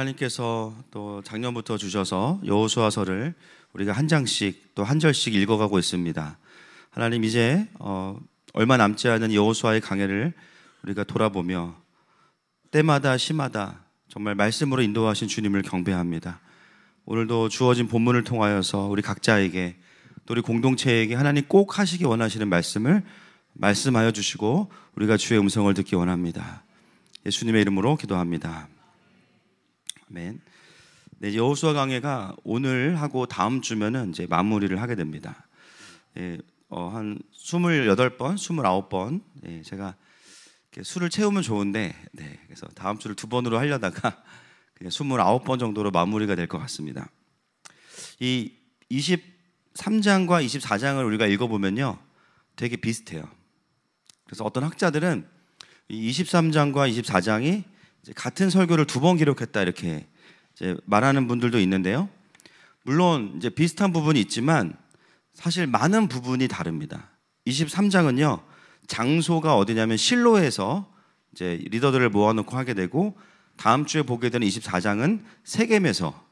하나님께서 또 작년부터 주셔서 여호수아서를 우리가 한 장씩 또 한 절씩 읽어가고 있습니다. 하나님 이제 얼마 남지 않은 여호수아의 강해를 우리가 돌아보며 때마다 시마다 정말 말씀으로 인도하신 주님을 경배합니다. 오늘도 주어진 본문을 통하여서 우리 각자에게 또 우리 공동체에게 하나님 꼭 하시기 원하시는 말씀을 말씀하여 주시고 우리가 주의 음성을 듣기 원합니다. 예수님의 이름으로 기도합니다. 아멘. 네, 여호수아 강해가 오늘 하고 다음 주면은 이제 마무리를 하게 됩니다. 한 28번, 29번. 제가 술을 채우면 좋은데, 그래서 다음 주를 2번으로 하려다가 그냥 29번 정도로 마무리가 될 것 같습니다. 이 23장과 24장을 우리가 읽어보면요, 되게 비슷해요. 그래서 어떤 학자들은 이 23장과 24장이 같은 설교를 2번 기록했다 이렇게 이제 말하는 분들도 있는데요. 물론 이제 비슷한 부분이 있지만 사실 많은 부분이 다릅니다. 23장은요, 장소가 어디냐면 실로에서 이제 리더들을 모아놓고 하게 되고, 다음 주에 보게 되는 24장은 세겜에서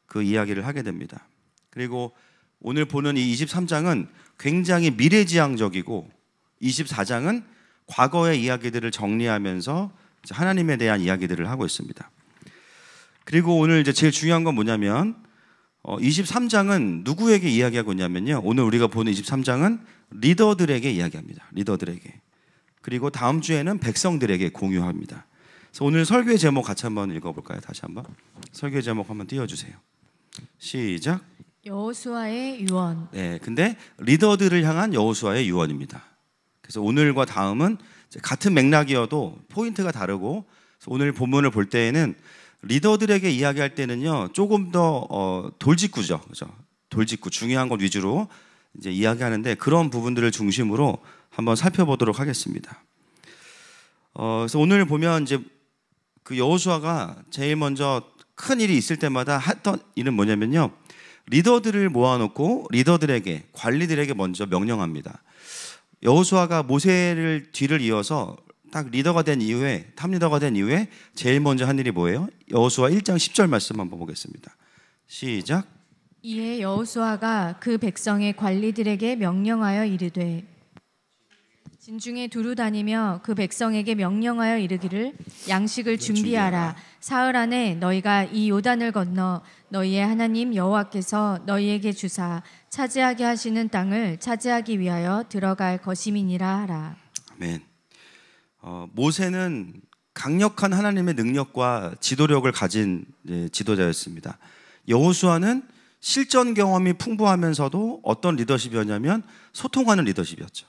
그 이야기를 하게 됩니다. 그리고 오늘 보는 이 23장은 굉장히 미래지향적이고, 24장은 과거의 이야기들을 정리하면서 하나님에 대한 이야기들을 하고 있습니다. 그리고 오늘 이제 제일 중요한 건 뭐냐면 23장은 누구에게 이야기하고 있냐면요, 오늘 우리가 보는 23장은 리더들에게 이야기합니다. 리더들에게. 그리고 다음 주에는 백성들에게 공유합니다. 그래서 오늘 설교의 제목 같이 한번 읽어볼까요? 다시 한번 설교의 제목 한번 띄워주세요. 시작. 여호수아의 유언. 네, 근데 리더들을 향한 여호수아의 유언입니다. 그래서 오늘과 다음은 같은 맥락이어도 포인트가 다르고, 오늘 본문을 볼 때에는 리더들에게 이야기할 때는요, 조금 더 돌직구죠, 그죠? 돌직구, 중요한 것 위주로 이제 이야기하는데, 그런 부분들을 중심으로 한번 살펴보도록 하겠습니다. 그래서 오늘 보면 이제 그 여호수아가 제일 먼저 큰 일이 있을 때마다 했던 일은 뭐냐면요, 리더들을 모아놓고 리더들에게, 관리들에게 먼저 명령합니다. 여호수아가 모세를 뒤를 이어서 딱 리더가 된 이후에, 탑리더가 된 이후에 제일 먼저 한 일이 뭐예요? 여호수아 1장 10절 말씀 한번 보겠습니다. 시작. 이에 여호수아가 그 백성의 관리들에게 명령하여 이르되, 진중에 두루 다니며 그 백성에게 명령하여 이르기를, 양식을 준비하라. 사흘 안에 너희가 이 요단을 건너 너희의 하나님 여호와께서 너희에게 주사 차지하게 하시는 땅을 차지하기 위하여 들어갈 것임이니라 하라. 아멘. 모세는 강력한 하나님의 능력과 지도력을 가진 지도자였습니다. 여호수아는 실전 경험이 풍부하면서도 어떤 리더십이었냐면 소통하는 리더십이었죠.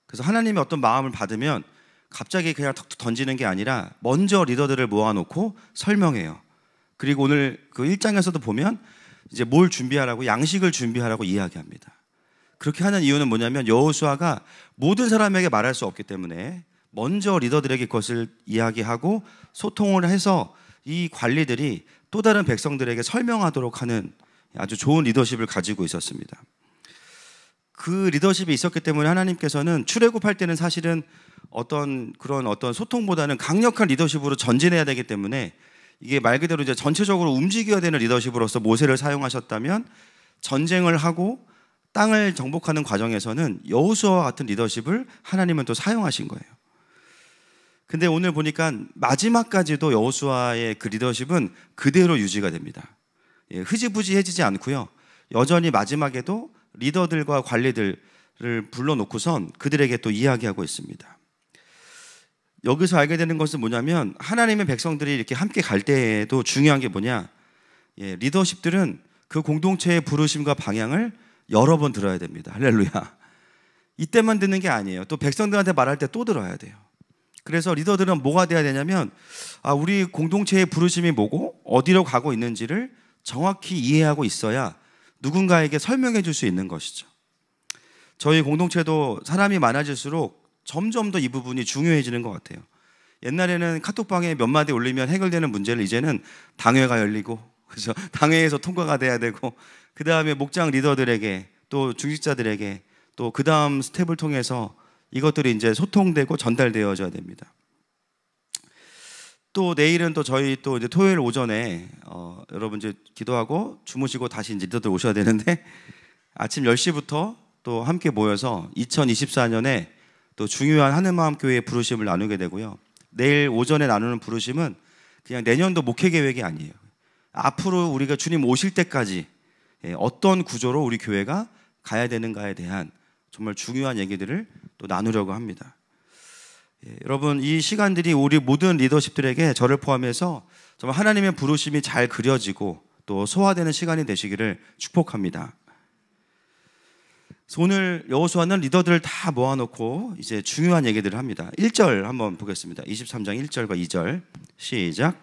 그래서 하나님의 어떤 마음을 받으면 갑자기 그냥 턱 던지는 게 아니라 먼저 리더들을 모아놓고 설명해요. 그리고 오늘 그 1장에서도 보면 이제 뭘 준비하라고, 양식을 준비하라고 이야기합니다. 그렇게 하는 이유는 뭐냐면 여호수아가 모든 사람에게 말할 수 없기 때문에 먼저 리더들에게 그것을 이야기하고 소통을 해서 이 관리들이 또 다른 백성들에게 설명하도록 하는 아주 좋은 리더십을 가지고 있었습니다. 그 리더십이 있었기 때문에 하나님께서는 출애굽할 때는 사실은 어떤 소통보다는 강력한 리더십으로 전진해야 되기 때문에, 이게 말 그대로 이제 전체적으로 움직여야 되는 리더십으로서 모세를 사용하셨다면, 전쟁을 하고 땅을 정복하는 과정에서는 여호수아와 같은 리더십을 하나님은 또 사용하신 거예요. 근데 오늘 보니까 마지막까지도 여호수아의 그 리더십은 그대로 유지가 됩니다. 흐지부지해지지 않고요, 여전히 마지막에도 리더들과 관리들을 불러놓고선 그들에게 또 이야기하고 있습니다. 여기서 알게 되는 것은 뭐냐면, 하나님의 백성들이 이렇게 함께 갈 때에도 중요한 게 뭐냐, 리더십들은 그 공동체의 부르심과 방향을 여러 번 들어야 됩니다. 할렐루야. 이때만 듣는 게 아니에요. 또 백성들한테 말할 때 또 들어야 돼요. 그래서 리더들은 뭐가 돼야 되냐면, 우리 공동체의 부르심이 뭐고 어디로 가고 있는지를 정확히 이해하고 있어야 누군가에게 설명해 줄 수 있는 것이죠. 저희 공동체도 사람이 많아질수록 점점 더 이 부분이 중요해지는 것 같아요. 옛날에는 카톡방에 몇 마디 올리면 해결되는 문제를 이제는 당회가 열리고, 그래서 당회에서 통과가 돼야 되고, 그 다음에 목장 리더들에게, 또 중직자들에게, 또 그 다음 스텝을 통해서 이것들이 이제 소통되고 전달되어져야 됩니다. 또 내일은 또 저희 또 이제 토요일 오전에 여러분 이제 기도하고 주무시고 다시 이제 리더들 오셔야 되는데 아침 10시부터 또 함께 모여서 2024년에 또 중요한 하늘마음교회의 부르심을 나누게 되고요. 내일 오전에 나누는 부르심은 그냥 내년도 목회 계획이 아니에요. 앞으로 우리가 주님 오실 때까지 어떤 구조로 우리 교회가 가야 되는가에 대한 정말 중요한 얘기들을 또 나누려고 합니다. 여러분, 이 시간들이 우리 모든 리더십들에게 저를 포함해서 정말 하나님의 부르심이 잘 그려지고 또 소화되는 시간이 되시기를 축복합니다. 오늘 여호수아는 리더들을 다 모아놓고 이제 중요한 얘기들을 합니다. 1절 한번 보겠습니다. 23장 1절과 2절 시작.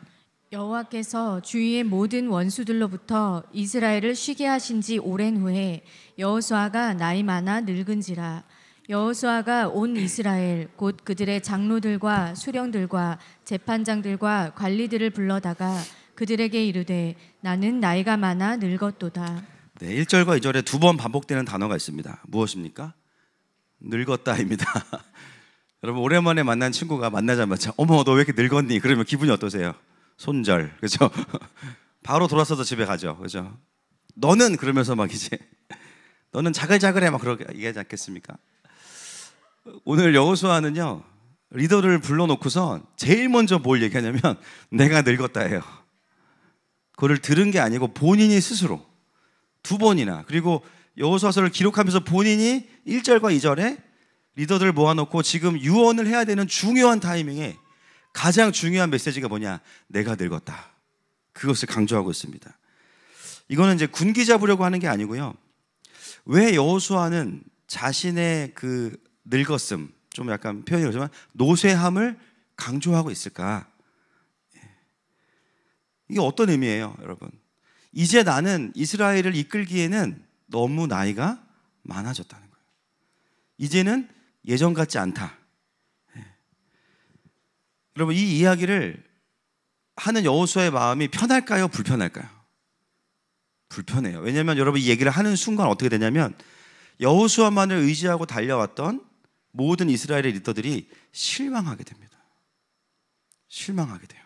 여호와께서 주위의 모든 원수들로부터 이스라엘을 쉬게 하신 지 오랜 후에 여호수아가 나이 많아 늙은지라. 여호수아가 온 이스라엘 곧 그들의 장로들과 수령들과 재판장들과 관리들을 불러다가 그들에게 이르되 나는 나이가 많아 늙었도다. 네, 1절과 2절에 두 번 반복되는 단어가 있습니다. 무엇입니까? 늙었다입니다. 여러분, 오랜만에 만난 친구가 만나자마자 어머 너 왜 이렇게 늙었니? 그러면 기분이 어떠세요? 손절, 그렇죠? 바로 돌아서서 집에 가죠, 그렇죠? 너는 그러면서 막 이제 너는 자글자글해 막 그렇게 얘기하지 않겠습니까? 오늘 여호수아는요 리더를 불러놓고서 제일 먼저 뭘 얘기하냐면 내가 늙었다예요. 그걸 들은 게 아니고 본인이 스스로 두 번이나, 그리고 여호수아서를 기록하면서 본인이 1절과 2절에 리더들을 모아놓고 지금 유언을 해야 되는 중요한 타이밍에 가장 중요한 메시지가 뭐냐? 내가 늙었다. 그것을 강조하고 있습니다. 이거는 이제 군기 잡으려고 하는 게 아니고요. 왜 여호수아는 자신의 그 늙었음, 좀 약간 표현이 그렇지만 노쇠함을 강조하고 있을까? 이게 어떤 의미예요, 여러분? 이제 나는 이스라엘을 이끌기에는 너무 나이가 많아졌다는 거예요. 이제는 예전 같지 않다. 여러분, 이 이야기를 하는 여호수아의 마음이 편할까요? 불편할까요? 불편해요. 왜냐하면 여러분 이 얘기를 하는 순간 어떻게 되냐면 여호수아만을 의지하고 달려왔던 모든 이스라엘의 리더들이 실망하게 됩니다. 실망하게 돼요.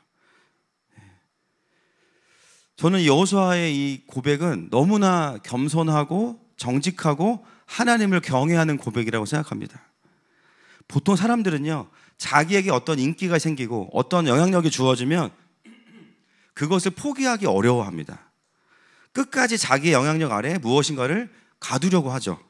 저는 여호수아의 이 고백은 너무나 겸손하고 정직하고 하나님을 경외하는 고백이라고 생각합니다. 보통 사람들은요 자기에게 어떤 인기가 생기고 어떤 영향력이 주어지면 그것을 포기하기 어려워합니다. 끝까지 자기의 영향력 아래 무엇인가를 가두려고 하죠.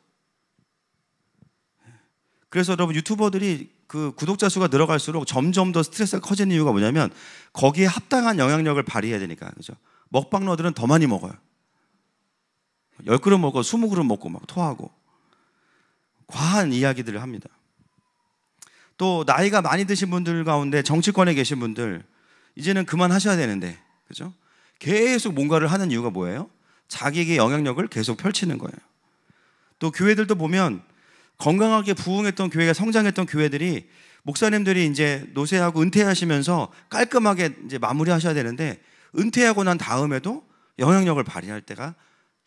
그래서 여러분 유튜버들이 그 구독자 수가 늘어갈수록 점점 더 스트레스가 커지는 이유가 뭐냐면 거기에 합당한 영향력을 발휘해야 되니까. 그죠? 먹방러들은 더 많이 먹어요. 10그릇 먹고 20그릇 먹고 막 토하고 과한 이야기들을 합니다. 또 나이가 많이 드신 분들 가운데 정치권에 계신 분들 이제는 그만하셔야 되는데, 그죠? 계속 뭔가를 하는 이유가 뭐예요? 자기에게 영향력을 계속 펼치는 거예요. 또 교회들도 보면 건강하게 부흥했던 교회가 성장했던 교회들이 목사님들이 이제 노쇠하고 은퇴하시면서 깔끔하게 이제 마무리하셔야 되는데 은퇴하고 난 다음에도 영향력을 발휘할 때가,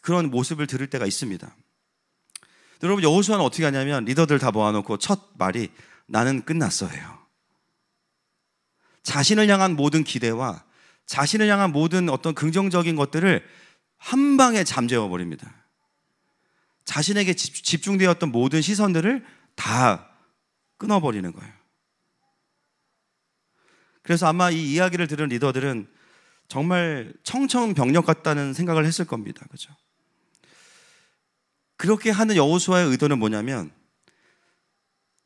그런 모습을 들을 때가 있습니다. 여러분 여호수아는 어떻게 하냐면 리더들 다 모아놓고 첫 말이 나는 끝났어요. 자신을 향한 모든 기대와 자신을 향한 모든 어떤 긍정적인 것들을 한 방에 잠재워 버립니다. 자신에게 집중되었던 모든 시선들을 다 끊어버리는 거예요. 그래서 아마 이 이야기를 들은 리더들은 정말 청천벽력 같다는 생각을 했을 겁니다. 그죠? 그렇게 하는 여호수아의 의도는 뭐냐면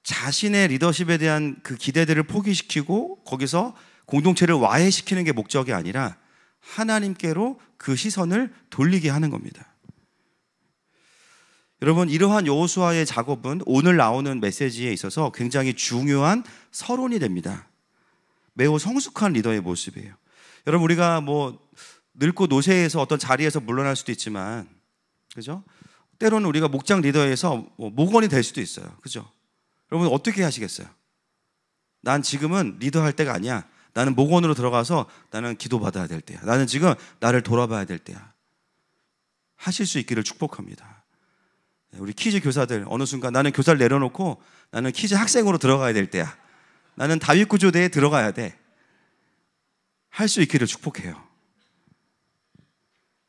자신의 리더십에 대한 그 기대들을 포기시키고 거기서 공동체를 와해시키는 게 목적이 아니라 하나님께로 그 시선을 돌리게 하는 겁니다. 여러분 이러한 여호수아의 작업은 오늘 나오는 메시지에 있어서 굉장히 중요한 서론이 됩니다. 매우 성숙한 리더의 모습이에요. 여러분 우리가 뭐 늙고 노쇠해서 어떤 자리에서 물러날 수도 있지만, 그죠? 때로는 우리가 목장 리더에서 목원이 될 수도 있어요. 그죠? 여러분 어떻게 하시겠어요? 난 지금은 리더할 때가 아니야. 나는 목원으로 들어가서 나는 기도받아야 될 때야. 나는 지금 나를 돌아봐야 될 때야. 하실 수 있기를 축복합니다. 우리 키즈 교사들 어느 순간 나는 교사를 내려놓고 나는 키즈 학생으로 들어가야 될 때야. 나는 다윗 구조대에 들어가야 돼. 할 수 있기를 축복해요.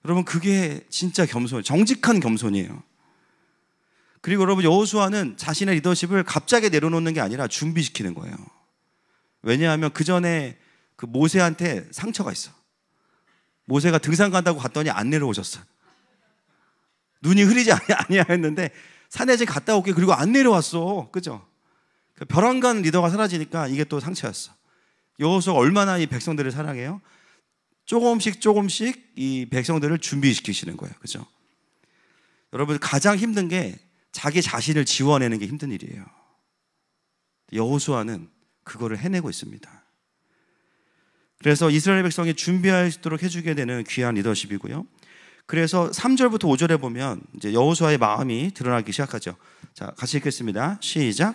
여러분, 그게 진짜 겸손, 정직한 겸손이에요. 그리고 여러분, 여호수아는 자신의 리더십을 갑자기 내려놓는 게 아니라 준비시키는 거예요. 왜냐하면 그 전에 그 모세한테 상처가 있어. 모세가 등산 간다고 갔더니 안 내려오셨어. 눈이 흐리지 아니야 했는데 산에 이제 갔다 올게, 그리고 안 내려왔어. 그죠? 벼랑간 리더가 사라지니까 이게 또 상처였어. 여호수아가 얼마나 이 백성들을 사랑해요? 조금씩 이 백성들을 준비시키시는 거예요. 그죠? 여러분, 가장 힘든 게 자기 자신을 지워내는 게 힘든 일이에요. 여호수아는 그거를 해내고 있습니다. 그래서 이스라엘 백성이 준비할 수 있도록 해주게 되는 귀한 리더십이고요. 그래서 3절부터 5절에 보면 이제 여호수아의 마음이 드러나기 시작하죠. 자, 같이 읽겠습니다. 시작.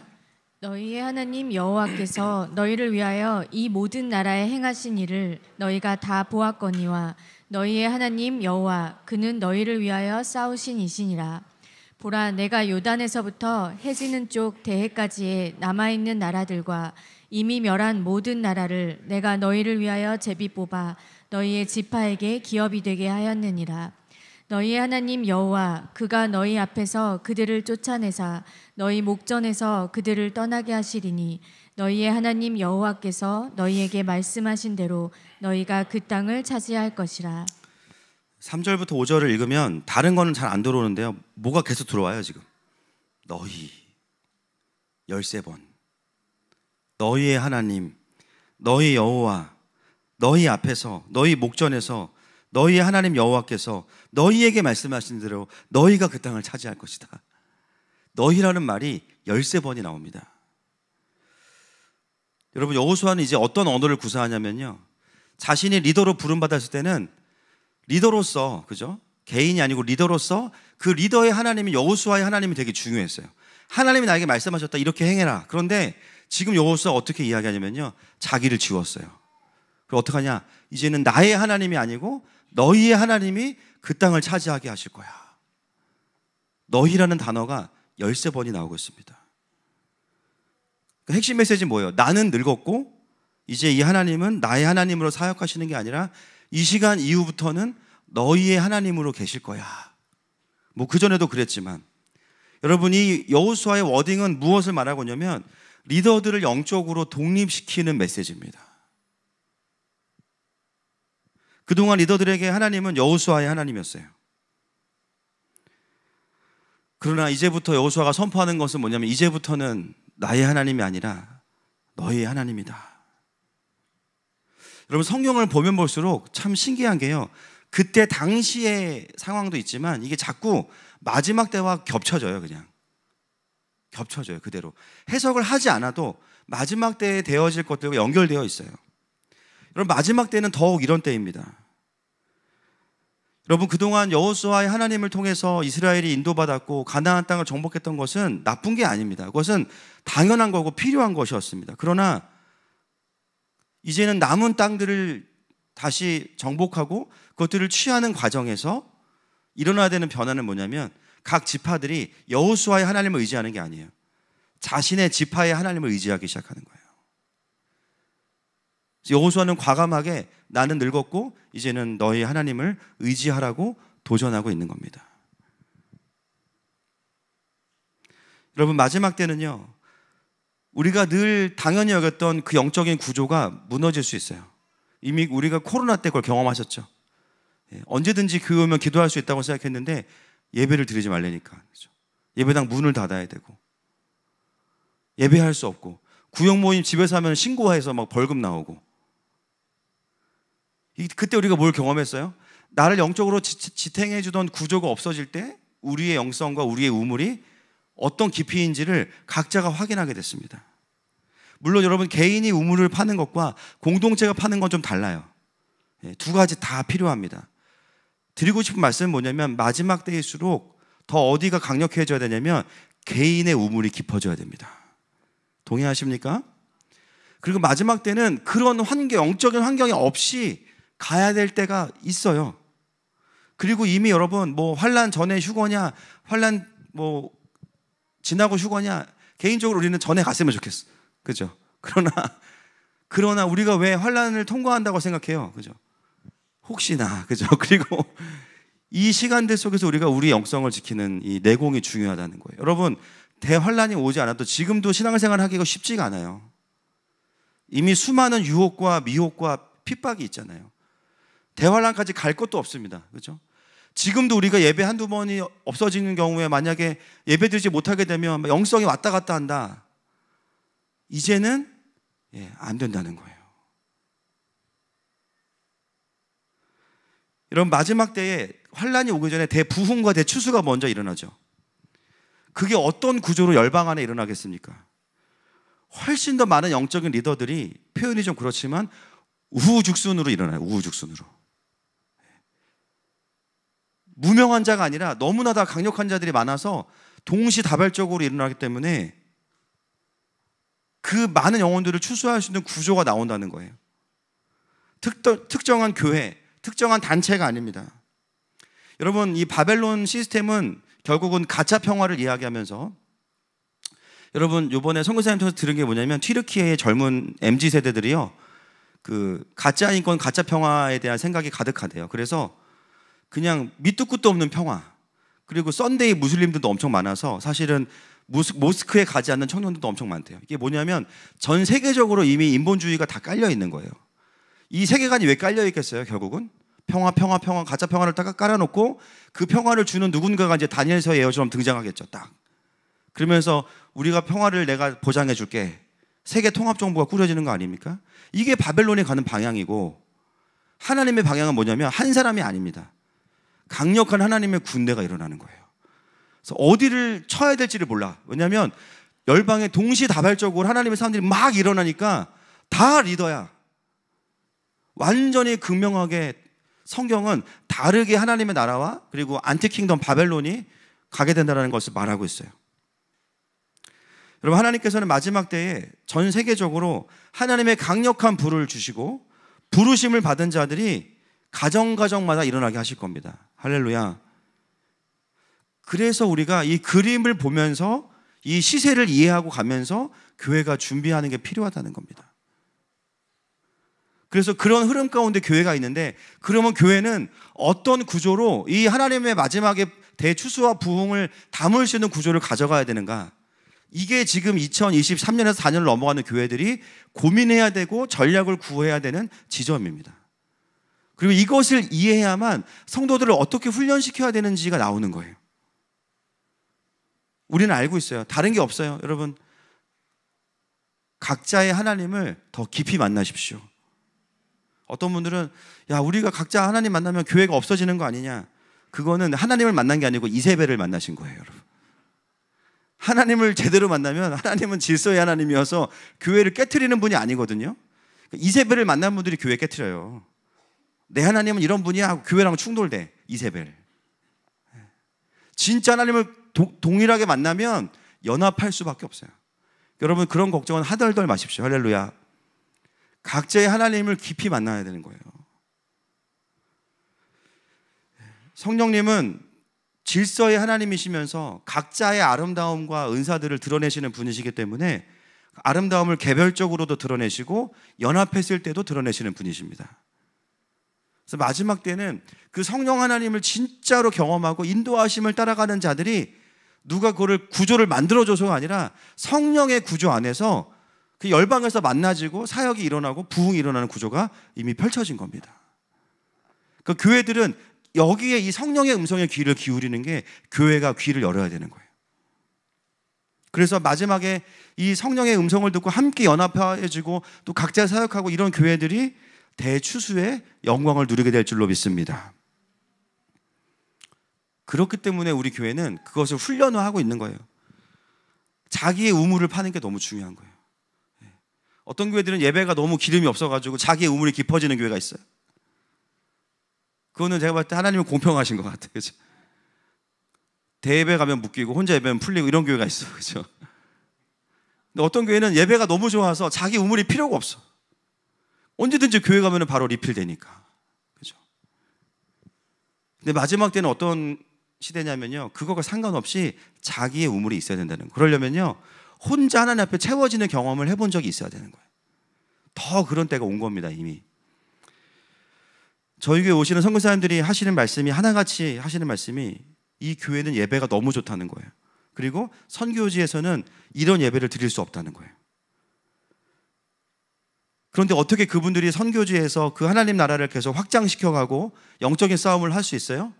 너희의 하나님 여호와께서 너희를 위하여 이 모든 나라에 행하신 일을 너희가 다 보았거니와 너희의 하나님 여호와 그는 너희를 위하여 싸우신 이시니라. 보라, 내가 요단에서부터 해지는 쪽 대해까지의 남아있는 나라들과 이미 멸한 모든 나라를 내가 너희를 위하여 제비 뽑아 너희의 지파에게 기업이 되게 하였느니라. 너희의 하나님 여호와 그가 너희 앞에서 그들을 쫓아내사 너희 목전에서 그들을 떠나게 하시리니 너희의 하나님 여호와께서 너희에게 말씀하신 대로 너희가 그 땅을 차지할 것이라. 3절부터 5절을 읽으면 다른 거는 잘 안 들어오는데요, 뭐가 계속 들어와요. 지금 너희 13번, 너희의 하나님, 너희 여호와, 너희 앞에서, 너희 목전에서 너희의 하나님 여호와께서 너희에게 말씀하신 대로 너희가 그 땅을 차지할 것이다. 너희라는 말이 13번이 나옵니다. 여러분, 여호수아는 이제 어떤 언어를 구사하냐면요, 자신이 리더로 부름받았을 때는 리더로서, 그죠? 개인이 아니고 리더로서 그 리더의 하나님이, 여호수아의 하나님이 되게 중요했어요. 하나님이 나에게 말씀하셨다, 이렇게 행해라. 그런데 지금 여호수아 어떻게 이야기하냐면요, 자기를 지웠어요. 그럼 어떡하냐? 이제는 나의 하나님이 아니고 너희의 하나님이 그 땅을 차지하게 하실 거야. 너희라는 단어가 13번이 나오고 있습니다. 그러니까 핵심 메시지는 뭐예요? 나는 늙었고 이제 이 하나님은 나의 하나님으로 사역하시는 게 아니라 이 시간 이후부터는 너희의 하나님으로 계실 거야. 뭐 그전에도 그랬지만, 여러분, 이 여호수아의 워딩은 무엇을 말하고 있냐면 리더들을 영적으로 독립시키는 메시지입니다. 그동안 리더들에게 하나님은 여호수아의 하나님이었어요. 그러나 이제부터 여호수아가 선포하는 것은 뭐냐면 이제부터는 나의 하나님이 아니라 너희의 하나님이다. 여러분, 성경을 보면 볼수록 참 신기한 게요, 그때 당시의 상황도 있지만 이게 자꾸 마지막 때와 겹쳐져요. 그냥 겹쳐져요. 그대로 해석을 하지 않아도 마지막 때에 되어질 것들과 연결되어 있어요. 여러분, 마지막 때는 더욱 이런 때입니다. 여러분, 그동안 여호수아의 하나님을 통해서 이스라엘이 인도받았고 가나안 땅을 정복했던 것은 나쁜 게 아닙니다. 그것은 당연한 거고 필요한 것이었습니다. 그러나 이제는 남은 땅들을 다시 정복하고 그것들을 취하는 과정에서 일어나야 되는 변화는 뭐냐면 각 지파들이 여호수아의 하나님을 의지하는 게 아니에요. 자신의 지파의 하나님을 의지하기 시작하는 거예요. 여호수아는 과감하게 나는 늙었고 이제는 너희 하나님을 의지하라고 도전하고 있는 겁니다. 여러분, 마지막 때는요, 우리가 늘 당연히 여겼던 그 영적인 구조가 무너질 수 있어요. 이미 우리가 코로나 때 그걸 경험하셨죠. 언제든지 교회 오면 기도할 수 있다고 생각했는데 예배를 드리지 말라니까. 그렇죠? 예배당 문을 닫아야 되고 예배할 수 없고, 구역 모임 집에서 하면 신고해서 막 벌금 나오고. 그때 우리가 뭘 경험했어요? 나를 영적으로 지탱해 주던 구조가 없어질 때 우리의 영성과 우리의 우물이 어떤 깊이인지를 각자가 확인하게 됐습니다. 물론 여러분, 개인이 우물을 파는 것과 공동체가 파는 건 좀 달라요. 두 가지 다 필요합니다. 드리고 싶은 말씀은 뭐냐면 마지막 때일수록 더 어디가 강력해져야 되냐면 개인의 우물이 깊어져야 됩니다. 동의하십니까? 그리고 마지막 때는 그런 영적인 환경이 없이 가야 될 때가 있어요. 그리고 이미 여러분, 뭐 환난 전에 휴거냐, 환난 뭐 지나고 휴거냐, 개인적으로 우리는 전에 갔으면 좋겠어. 그죠? 그러나 그러나 우리가 왜 환난을 통과한다고 생각해요? 그죠? 혹시나, 그죠? 그리고 이 시간들 속에서 우리가 우리 영성을 지키는 이 내공이 중요하다는 거예요. 여러분, 대환란이 오지 않아도 지금도 신앙생활 하기가 쉽지가 않아요. 이미 수많은 유혹과 미혹과 핍박이 있잖아요. 대환란까지 갈 것도 없습니다. 그죠? 지금도 우리가 예배 한두 번이 없어지는 경우에 만약에 예배 드리지 못하게 되면 영성이 왔다 갔다 한다. 이제는 안 된다는 거예요. 여러분, 마지막 때에 환란이 오기 전에 대부흥과 대추수가 먼저 일어나죠. 그게 어떤 구조로 열방 안에 일어나겠습니까? 훨씬 더 많은 영적인 리더들이, 표현이 좀 그렇지만 우후죽순으로 일어나요. 우후죽순으로. 무명한 자가 아니라 너무나 다 강력한 자들이 많아서 동시다발적으로 일어나기 때문에 그 많은 영혼들을 추수할 수 있는 구조가 나온다는 거예요. 특정한 교회, 특정한 단체가 아닙니다. 여러분, 이 바벨론 시스템은 결국은 가짜 평화를 이야기하면서, 여러분 이번에 선교사님 통해서 들은 게 뭐냐면 튀르키예의 젊은 MZ 세대들이요, 그 가짜 인권, 가짜 평화에 대한 생각이 가득하대요. 그래서 그냥 밑도 끝도 없는 평화, 그리고 썬데이 무슬림들도 엄청 많아서 사실은 모스크에 가지 않는 청년들도 엄청 많대요. 이게 뭐냐면 전 세계적으로 이미 인본주의가 다 깔려 있는 거예요. 이 세계관이 왜 깔려 있겠어요? 결국은 평화, 가짜 평화를 딱 깔아놓고 그 평화를 주는 누군가가 이제 다니엘서의 예언처럼 등장하겠죠. 딱 그러면서 우리가 평화를 내가 보장해 줄게, 세계 통합 정부가 꾸려지는 거 아닙니까? 이게 바벨론에 가는 방향이고, 하나님의 방향은 뭐냐면 한 사람이 아닙니다. 강력한 하나님의 군대가 일어나는 거예요. 그래서 어디를 쳐야 될지를 몰라. 왜냐하면 열방에 동시다발적으로 하나님의 사람들이 막 일어나니까 다 리더야. 완전히 극명하게 성경은 다르게 하나님의 나라와 그리고 안티킹덤 바벨론이 가게 된다는 것을 말하고 있어요. 여러분, 하나님께서는 마지막 때에 전 세계적으로 하나님의 강력한 불을 주시고 부르심을 받은 자들이 가정마다 일어나게 하실 겁니다. 할렐루야. 그래서 우리가 이 그림을 보면서 이 시세를 이해하고 가면서 교회가 준비하는 게 필요하다는 겁니다. 그래서 그런 흐름 가운데 교회가 있는데, 그러면 교회는 어떤 구조로 이 하나님의 마지막에 대추수와 부흥을 담을 수 있는 구조를 가져가야 되는가? 이게 지금 2023년에서 4년을 넘어가는 교회들이 고민해야 되고 전략을 구해야 되는 지점입니다. 그리고 이것을 이해해야만 성도들을 어떻게 훈련시켜야 되는지가 나오는 거예요. 우리는 알고 있어요. 다른 게 없어요. 여러분, 각자의 하나님을 더 깊이 만나십시오. 어떤 분들은 야, 우리가 각자 하나님 만나면 교회가 없어지는 거 아니냐? 그거는 하나님을 만난 게 아니고 이세벨을 만나신 거예요, 여러분. 하나님을 제대로 만나면 하나님은 질서의 하나님이어서 교회를 깨트리는 분이 아니거든요. 이세벨을 만난 분들이 교회 깨트려요. 내 하나님은 이런 분이야 하고 교회랑 충돌돼. 이세벨. 진짜 하나님을 동일하게 만나면 연합할 수밖에 없어요. 여러분, 그런 걱정은 하덜덜 마십시오. 할렐루야. 각자의 하나님을 깊이 만나야 되는 거예요. 성령님은 질서의 하나님이시면서 각자의 아름다움과 은사들을 드러내시는 분이시기 때문에 아름다움을 개별적으로도 드러내시고 연합했을 때도 드러내시는 분이십니다. 그래서 마지막 때는 그 성령 하나님을 진짜로 경험하고 인도하심을 따라가는 자들이 누가 그거를 구조를 만들어줘서가 아니라 성령의 구조 안에서 그 열방에서 만나지고 사역이 일어나고 부흥이 일어나는 구조가 이미 펼쳐진 겁니다. 그 교회들은 여기에 이 성령의 음성에 귀를 기울이는 게 교회가 귀를 열어야 되는 거예요. 그래서 마지막에 이 성령의 음성을 듣고 함께 연합해지고 또 각자 사역하고 이런 교회들이 대추수의 영광을 누리게 될 줄로 믿습니다. 그렇기 때문에 우리 교회는 그것을 훈련화하고 있는 거예요. 자기의 우물을 파는 게 너무 중요한 거예요. 어떤 교회들은 예배가 너무 기름이 없어가지고 자기의 우물이 깊어지는 교회가 있어요. 그거는 제가 봤을 때 하나님은 공평하신 것 같아요. 그죠? 대예배 가면 묶이고 혼자 예배면 풀리고 이런 교회가 있어. 그죠? 근데 어떤 교회는 예배가 너무 좋아서 자기 우물이 필요가 없어. 언제든지 교회 가면 바로 리필되니까. 그죠? 근데 마지막 때는 어떤 시대냐면요, 그거가 상관없이 자기의 우물이 있어야 된다는 거예요. 그러려면요, 혼자 하나님 앞에 채워지는 경험을 해본 적이 있어야 되는 거예요. 더 그런 때가 온 겁니다. 이미 저희 교회 오시는 선교사님들이 하시는 말씀이 하나같이 하시는 말씀이 이 교회는 예배가 너무 좋다는 거예요. 그리고 선교지에서는 이런 예배를 드릴 수 없다는 거예요. 그런데 어떻게 그분들이 선교지에서 그 하나님 나라를 계속 확장시켜가고 영적인 싸움을 할 수 있어요?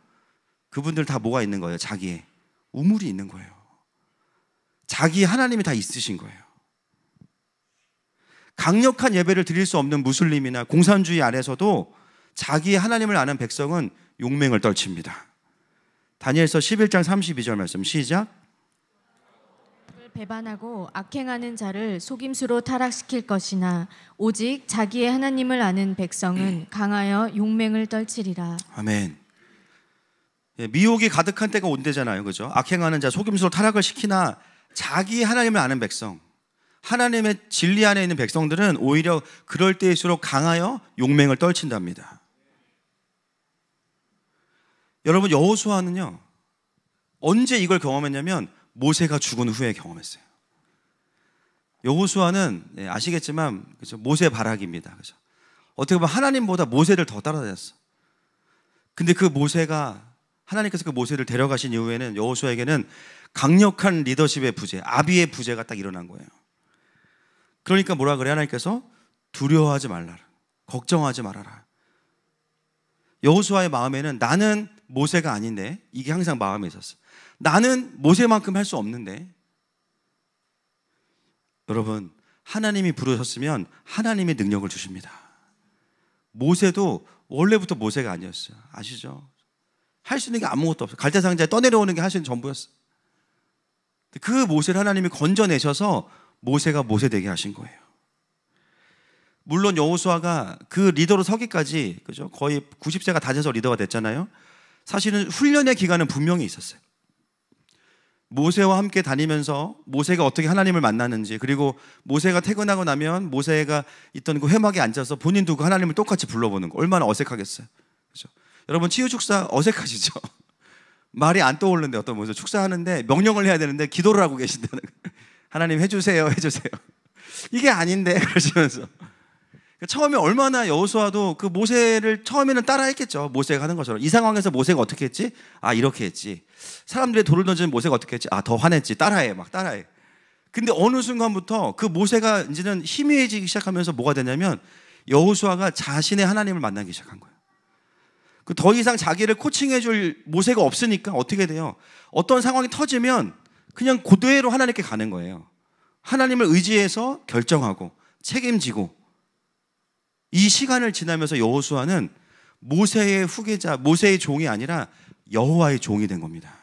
그분들 다 뭐가 있는 거예요? 자기의 우물이 있는 거예요. 자기 하나님이 다 있으신 거예요. 강력한 예배를 드릴 수 없는 무슬림이나 공산주의 안에서도 자기 하나님을 아는 백성은 용맹을 떨칩니다. 다니엘서 11장 32절 말씀 시작. 배반하고 악행하는 자를 속임수로 타락시킬 것이나 오직 자기의 하나님을 아는 백성은 강하여 용맹을 떨치리라. 아멘. 미혹이 가득한 때가 온대잖아요. 그죠? 악행하는 자 속임수로 타락을 시키나 자기 하나님을 아는 백성, 하나님의 진리 안에 있는 백성들은 오히려 그럴 때일수록 강하여 용맹을 떨친답니다. 여러분, 여호수아는요 언제 이걸 경험했냐면 모세가 죽은 후에 경험했어요. 여호수아는 아시겠지만 그렇죠? 모세 바라기입니다. 그렇죠? 어떻게 보면 하나님보다 모세를 더 따라다녔어. 근데 그 모세가 하나님께서 그 모세를 데려가신 이후에는 여호수아에게는 강력한 리더십의 부재, 아비의 부재가 딱 일어난 거예요. 그러니까 뭐라 그래? 하나님께서 두려워하지 말라라, 걱정하지 말아라. 여호수아의 마음에는 나는 모세가 아닌데, 이게 항상 마음에 있었어. 나는 모세만큼 할 수 없는데. 여러분, 하나님이 부르셨으면 하나님의 능력을 주십니다. 모세도 원래부터 모세가 아니었어요. 아시죠? 할 수 있는 게 아무것도 없어요. 갈대상자에 떠내려오는 게 할 수 있는 전부였어요. 그 모세를 하나님이 건져내셔서 모세가 모세 되게 하신 거예요. 물론 여호수아가 그 리더로 서기까지, 그죠? 거의 90세가 다 돼서 리더가 됐잖아요. 사실은 훈련의 기간은 분명히 있었어요. 모세와 함께 다니면서 모세가 어떻게 하나님을 만나는지, 그리고 모세가 퇴근하고 나면 모세가 있던 그 회막에 앉아서 본인도 그 하나님을 똑같이 불러보는 거, 얼마나 어색하겠어요. 그렇죠? 여러분, 치유 축사 어색하시죠? 말이 안 떠오르는데, 어떤 모습 축사하는데 명령을 해야 되는데 기도를 하고 계신다는 거예요. 하나님 해주세요, 해주세요. 이게 아닌데 그러시면서. 처음에 얼마나 여호수아도 그 모세를 처음에는 따라했겠죠. 모세가 하는 것처럼. 이 상황에서 모세가 어떻게 했지? 아, 이렇게 했지. 사람들이 돌을 던지는 모세가 어떻게 했지? 아, 더 화냈지. 따라해, 막 따라해. 근데 어느 순간부터 그 모세가 이제는 희미해지기 시작하면서 뭐가 되냐면 여호수아가 자신의 하나님을 만나기 시작한 거예요. 그 더 이상 자기를 코칭해줄 모세가 없으니까 어떻게 돼요? 어떤 상황이 터지면 그냥 그대로 하나님께 가는 거예요. 하나님을 의지해서 결정하고 책임지고. 이 시간을 지나면서 여호수아는 모세의 후계자, 모세의 종이 아니라 여호와의 종이 된 겁니다.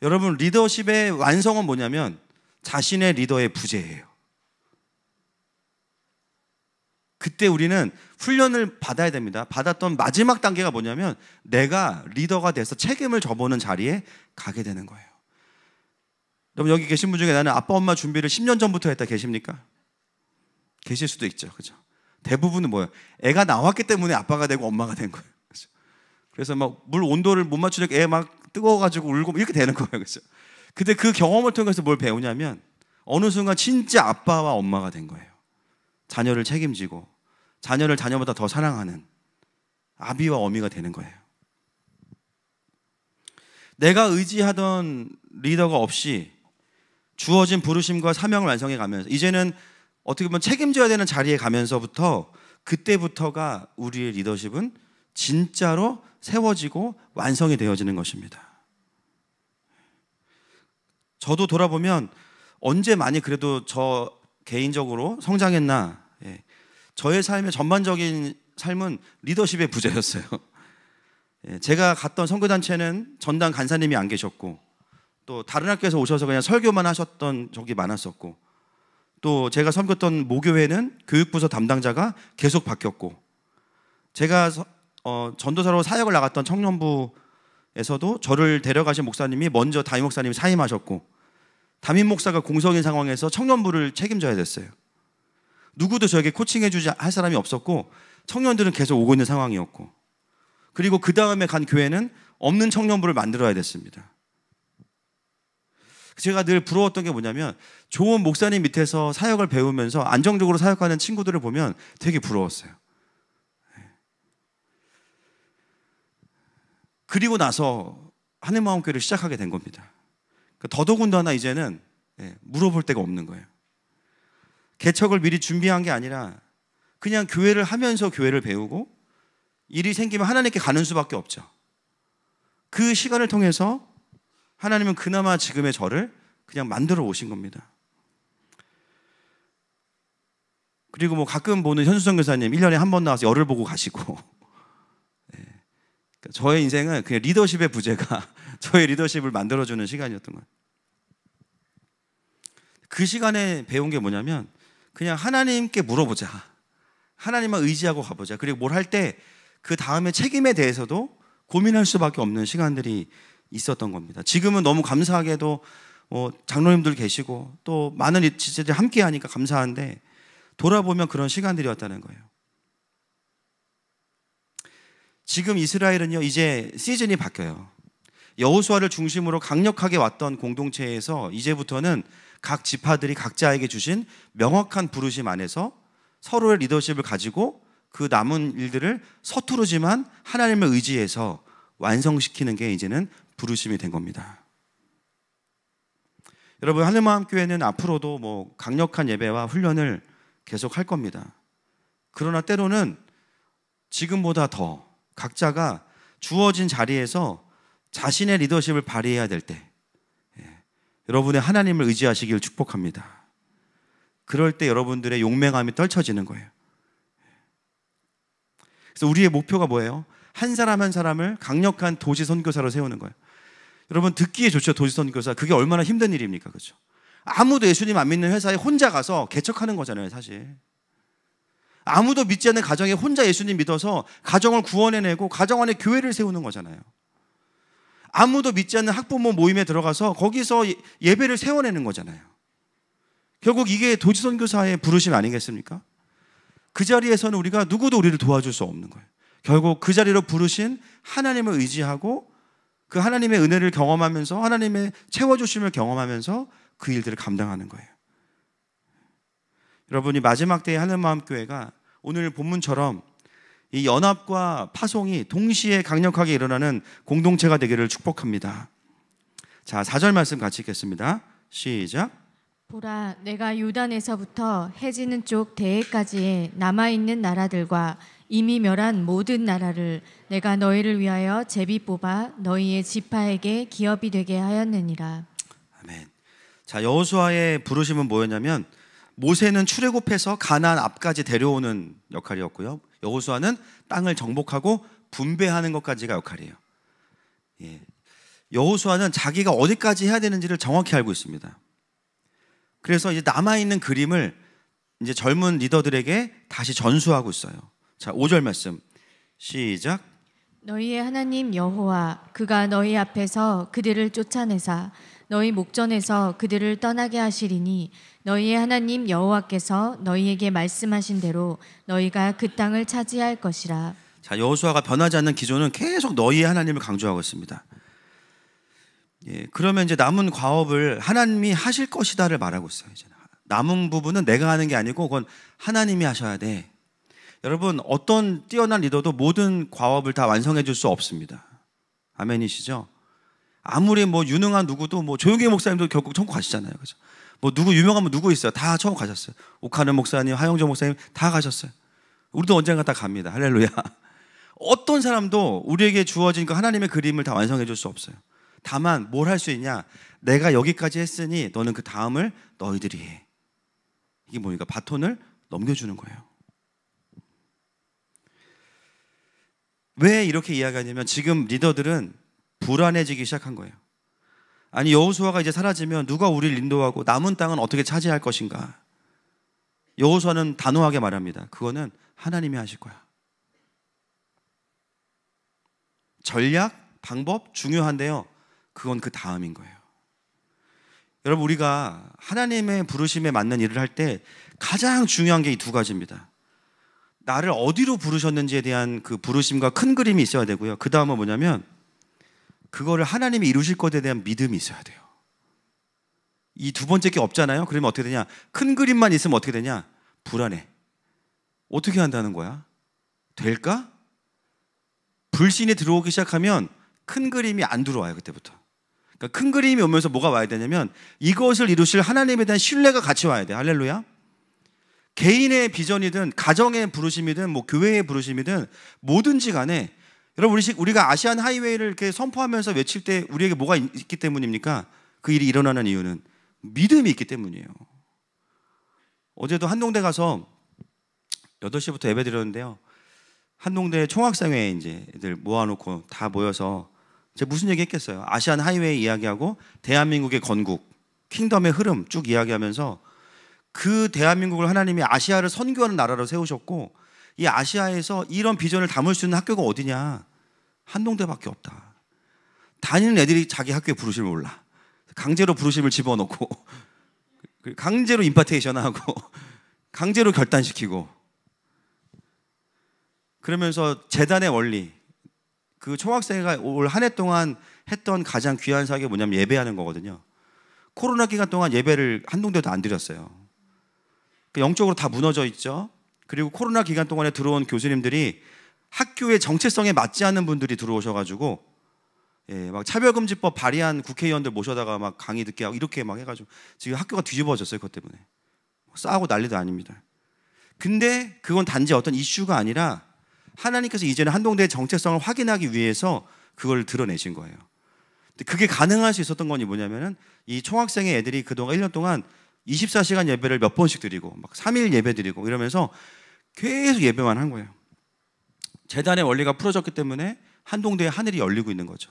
여러분, 리더십의 완성은 뭐냐면 자신의 리더의 부재예요. 그때 우리는 훈련을 받아야 됩니다. 받았던 마지막 단계가 뭐냐면 내가 리더가 돼서 책임을 져보는 자리에 가게 되는 거예요. 여러분, 여기 계신 분 중에 나는 아빠 엄마 준비를 10년 전부터 했다 계십니까? 계실 수도 있죠. 그죠? 대부분은 뭐예요? 애가 나왔기 때문에 아빠가 되고 엄마가 된 거예요. 그죠? 그래서 막 물 온도를 못 맞추니까 애 막 뜨거워가지고 울고 이렇게 되는 거예요. 그죠? 근데 그 경험을 통해서 뭘 배우냐면 어느 순간 진짜 아빠와 엄마가 된 거예요. 자녀를 책임지고 자녀를 자녀보다 더 사랑하는 아비와 어미가 되는 거예요. 내가 의지하던 리더가 없이 주어진 부르심과 사명을 완성해 가면서 이제는 어떻게 보면 책임져야 되는 자리에 가면서부터 그때부터가 우리의 리더십은 진짜로 세워지고 완성이 되어지는 것입니다. 저도 돌아보면 언제 많이 그래도 저 개인적으로 성장했나, 저의 삶의 전반적인 삶은 리더십의 부재였어요. 제가 갔던 선교단체는 전당 간사님이 안 계셨고 또 다른 학교에서 오셔서 그냥 설교만 하셨던 적이 많았었고 또 제가 섬겼던 모교회는 교육부서 담당자가 계속 바뀌었고 제가 전도사로 사역을 나갔던 청년부에서도 저를 데려가신 목사님이 먼저 담임 목사님이 사임하셨고 담임 목사가 공석인 상황에서 청년부를 책임져야 됐어요. 누구도 저에게 코칭해주지 할 사람이 없었고 청년들은 계속 오고 있는 상황이었고 그리고 그 다음에 간 교회는 없는 청년부를 만들어야 됐습니다. 제가 늘 부러웠던 게 뭐냐면 좋은 목사님 밑에서 사역을 배우면서 안정적으로 사역하는 친구들을 보면 되게 부러웠어요. 그리고 나서 하늘마음교회를 시작하게 된 겁니다. 더더군다나 이제는 물어볼 데가 없는 거예요. 개척을 미리 준비한 게 아니라 그냥 교회를 하면서 교회를 배우고 일이 생기면 하나님께 가는 수밖에 없죠. 그 시간을 통해서 하나님은 그나마 지금의 저를 그냥 만들어 오신 겁니다. 그리고 뭐 가끔 보는 현수성 교사님 1년에 한 번 나와서 열을 보고 가시고 저의 인생은 그냥 리더십의 부재가 저의 리더십을 만들어주는 시간이었던 거예요. 그 시간에 배운 게 뭐냐면 그냥 하나님께 물어보자. 하나님만 의지하고 가보자. 그리고 뭘 할 때 그 다음에 책임에 대해서도 고민할 수밖에 없는 시간들이 있었던 겁니다. 지금은 너무 감사하게도 장로님들 계시고 또 많은 지체들이 함께 하니까 감사한데 돌아보면 그런 시간들이었다는 거예요. 지금 이스라엘은요 이제 시즌이 바뀌어요. 여호수아를 중심으로 강력하게 왔던 공동체에서 이제부터는 각 지파들이 각자에게 주신 명확한 부르심 안에서 서로의 리더십을 가지고 그 남은 일들을 서투르지만 하나님을 의지해서 완성시키는 게 이제는 부르심이 된 겁니다. 여러분 하늘마음교회는 앞으로도 뭐 강력한 예배와 훈련을 계속 할 겁니다. 그러나 때로는 지금보다 더 각자가 주어진 자리에서 자신의 리더십을 발휘해야 될 때 여러분의 하나님을 의지하시길 축복합니다. 그럴 때 여러분들의 용맹함이 떨쳐지는 거예요. 그래서 우리의 목표가 뭐예요? 한 사람 한 사람을 강력한 도시 선교사로 세우는 거예요. 여러분 듣기에 좋죠. 도시 선교사. 그게 얼마나 힘든 일입니까? 그렇죠? 아무도 예수님 안 믿는 회사에 혼자 가서 개척하는 거잖아요, 사실. 아무도 믿지 않는 가정에 혼자 예수님 믿어서 가정을 구원해내고 가정 안에 교회를 세우는 거잖아요. 아무도 믿지 않는 학부모 모임에 들어가서 거기서 예배를 세워내는 거잖아요. 결국 이게 도시 선교사의 부르심 아니겠습니까? 그 자리에서는 우리가 누구도 우리를 도와줄 수 없는 거예요. 결국 그 자리로 부르신 하나님을 의지하고 그 하나님의 은혜를 경험하면서 하나님의 채워주심을 경험하면서 그 일들을 감당하는 거예요. 여러분이 마지막 때의 하늘마음교회가 오늘 본문처럼 이 연합과 파송이 동시에 강력하게 일어나는 공동체가 되기를 축복합니다. 자, 4절 말씀 같이 읽겠습니다. 시작. 보라, 내가 요단에서부터 해지는 쪽 대해까지의 남아있는 나라들과 이미 멸한 모든 나라를 내가 너희를 위하여 제비 뽑아 너희의 지파에게 기업이 되게 하였느니라. 아멘. 자, 여호수아의 부르심은 뭐였냐면 모세는 출애굽해서 가나안 앞까지 데려오는 역할이었고요. 여호수아는 땅을 정복하고 분배하는 것까지가 역할이에요. 여호수아는 자기가 어디까지 해야 되는지를 정확히 알고 있습니다. 그래서 이제 남아있는 그림을 이제 젊은 리더들에게 다시 전수하고 있어요. 자, 5절 말씀 시작. 너희의 하나님 여호와 그가 너희 앞에서 그들을 쫓아내사 너희 목전에서 그들을 떠나게 하시리니 너희의 하나님 여호와께서 너희에게 말씀하신 대로 너희가 그 땅을 차지할 것이라. 자, 여호수아가 변하지 않는 기조는 계속 너희의 하나님을 강조하고 있습니다. 그러면 이제 남은 과업을 하나님이 하실 것이다를 말하고 있어요. 이제 남은 부분은 내가 하는 게 아니고 그건 하나님이 하셔야 돼. 여러분 어떤 뛰어난 리더도 모든 과업을 다 완성해 줄 수 없습니다. 아멘이시죠? 아무리 뭐 유능한 누구도 뭐 조용기 목사님도 결국 천국 가시잖아요. 그죠? 뭐 누구 유명한 분 누구 있어요? 다 천국 가셨어요. 옥하는 목사님, 하영정 목사님 다 가셨어요. 우리도 언젠가 다 갑니다. 할렐루야. 어떤 사람도 우리에게 주어진 그 하나님의 그림을 다 완성해 줄 수 없어요. 다만 뭘 할 수 있냐? 내가 여기까지 했으니 너는 그 다음을 너희들이 해. 이게 뭡니까? 바톤을 넘겨주는 거예요. 왜 이렇게 이야기하냐면 지금 리더들은 불안해지기 시작한 거예요. 아니 여호수아가 이제 사라지면 누가 우리를 인도하고 남은 땅은 어떻게 차지할 것인가? 여호수아는 단호하게 말합니다. 그거는 하나님이 하실 거야. 전략, 방법 중요한데요. 그건 그 다음인 거예요. 여러분 우리가 하나님의 부르심에 맞는 일을 할 때 가장 중요한 게 이 두 가지입니다. 나를 어디로 부르셨는지에 대한 그 부르심과 큰 그림이 있어야 되고요. 그 다음은 뭐냐면 그거를 하나님이 이루실 것에 대한 믿음이 있어야 돼요. 이 두 번째 게 없잖아요. 그러면 어떻게 되냐? 큰 그림만 있으면 어떻게 되냐? 불안해. 어떻게 한다는 거야? 될까? 불신이 들어오기 시작하면 큰 그림이 안 들어와요. 그때부터. 그러니까 큰 그림이 오면서 뭐가 와야 되냐면 이것을 이루실 하나님에 대한 신뢰가 같이 와야 돼. 할렐루야. 개인의 비전이든 가정의 부르심이든 뭐 교회의 부르심이든 뭐든지 간에 여러분 우리가 아시안 하이웨이를 이렇게 선포하면서 외칠 때 우리에게 뭐가 있기 때문입니까? 그 일이 일어나는 이유는 믿음이 있기 때문이에요. 어제도 한동대 가서 8시부터 예배 드렸는데요. 한동대 총학생회 이제 애들 모아놓고 다 모여서 제가 무슨 얘기 했겠어요? 아시안 하이웨이 이야기하고 대한민국의 건국, 킹덤의 흐름 쭉 이야기하면서 그 대한민국을 하나님이 아시아를 선교하는 나라로 세우셨고 이 아시아에서 이런 비전을 담을 수 있는 학교가 어디냐? 한동대밖에 없다. 다니는 애들이 자기 학교에 부르심을 몰라. 강제로 부르심을 집어넣고 강제로 임파테이션하고 강제로 결단시키고 그러면서 재단의 원리 그 총학생회가 올 한 해 동안 했던 가장 귀한 사역이 뭐냐면 예배하는 거거든요. 코로나 기간 동안 예배를 한동대도 안 드렸어요. 영적으로 다 무너져 있죠. 그리고 코로나 기간 동안에 들어온 교수님들이 학교의 정체성에 맞지 않는 분들이 들어오셔가지고 막 차별금지법 발의한 국회의원들 모셔다가 막 강의 듣게 하고 이렇게 막 해가지고 지금 학교가 뒤집어졌어요. 그것 때문에 싸우고 난리도 아닙니다. 근데 그건 단지 어떤 이슈가 아니라 하나님께서 이제는 한동대의 정체성을 확인하기 위해서 그걸 드러내신 거예요. 근데 그게 가능할 수 있었던 건 뭐냐면은 이 총학생의 애들이 그동안 1년 동안 24시간 예배를 몇 번씩 드리고 막 3일 예배 드리고 이러면서 계속 예배만 한 거예요. 재단의 원리가 풀어졌기 때문에 한동대의 하늘이 열리고 있는 거죠.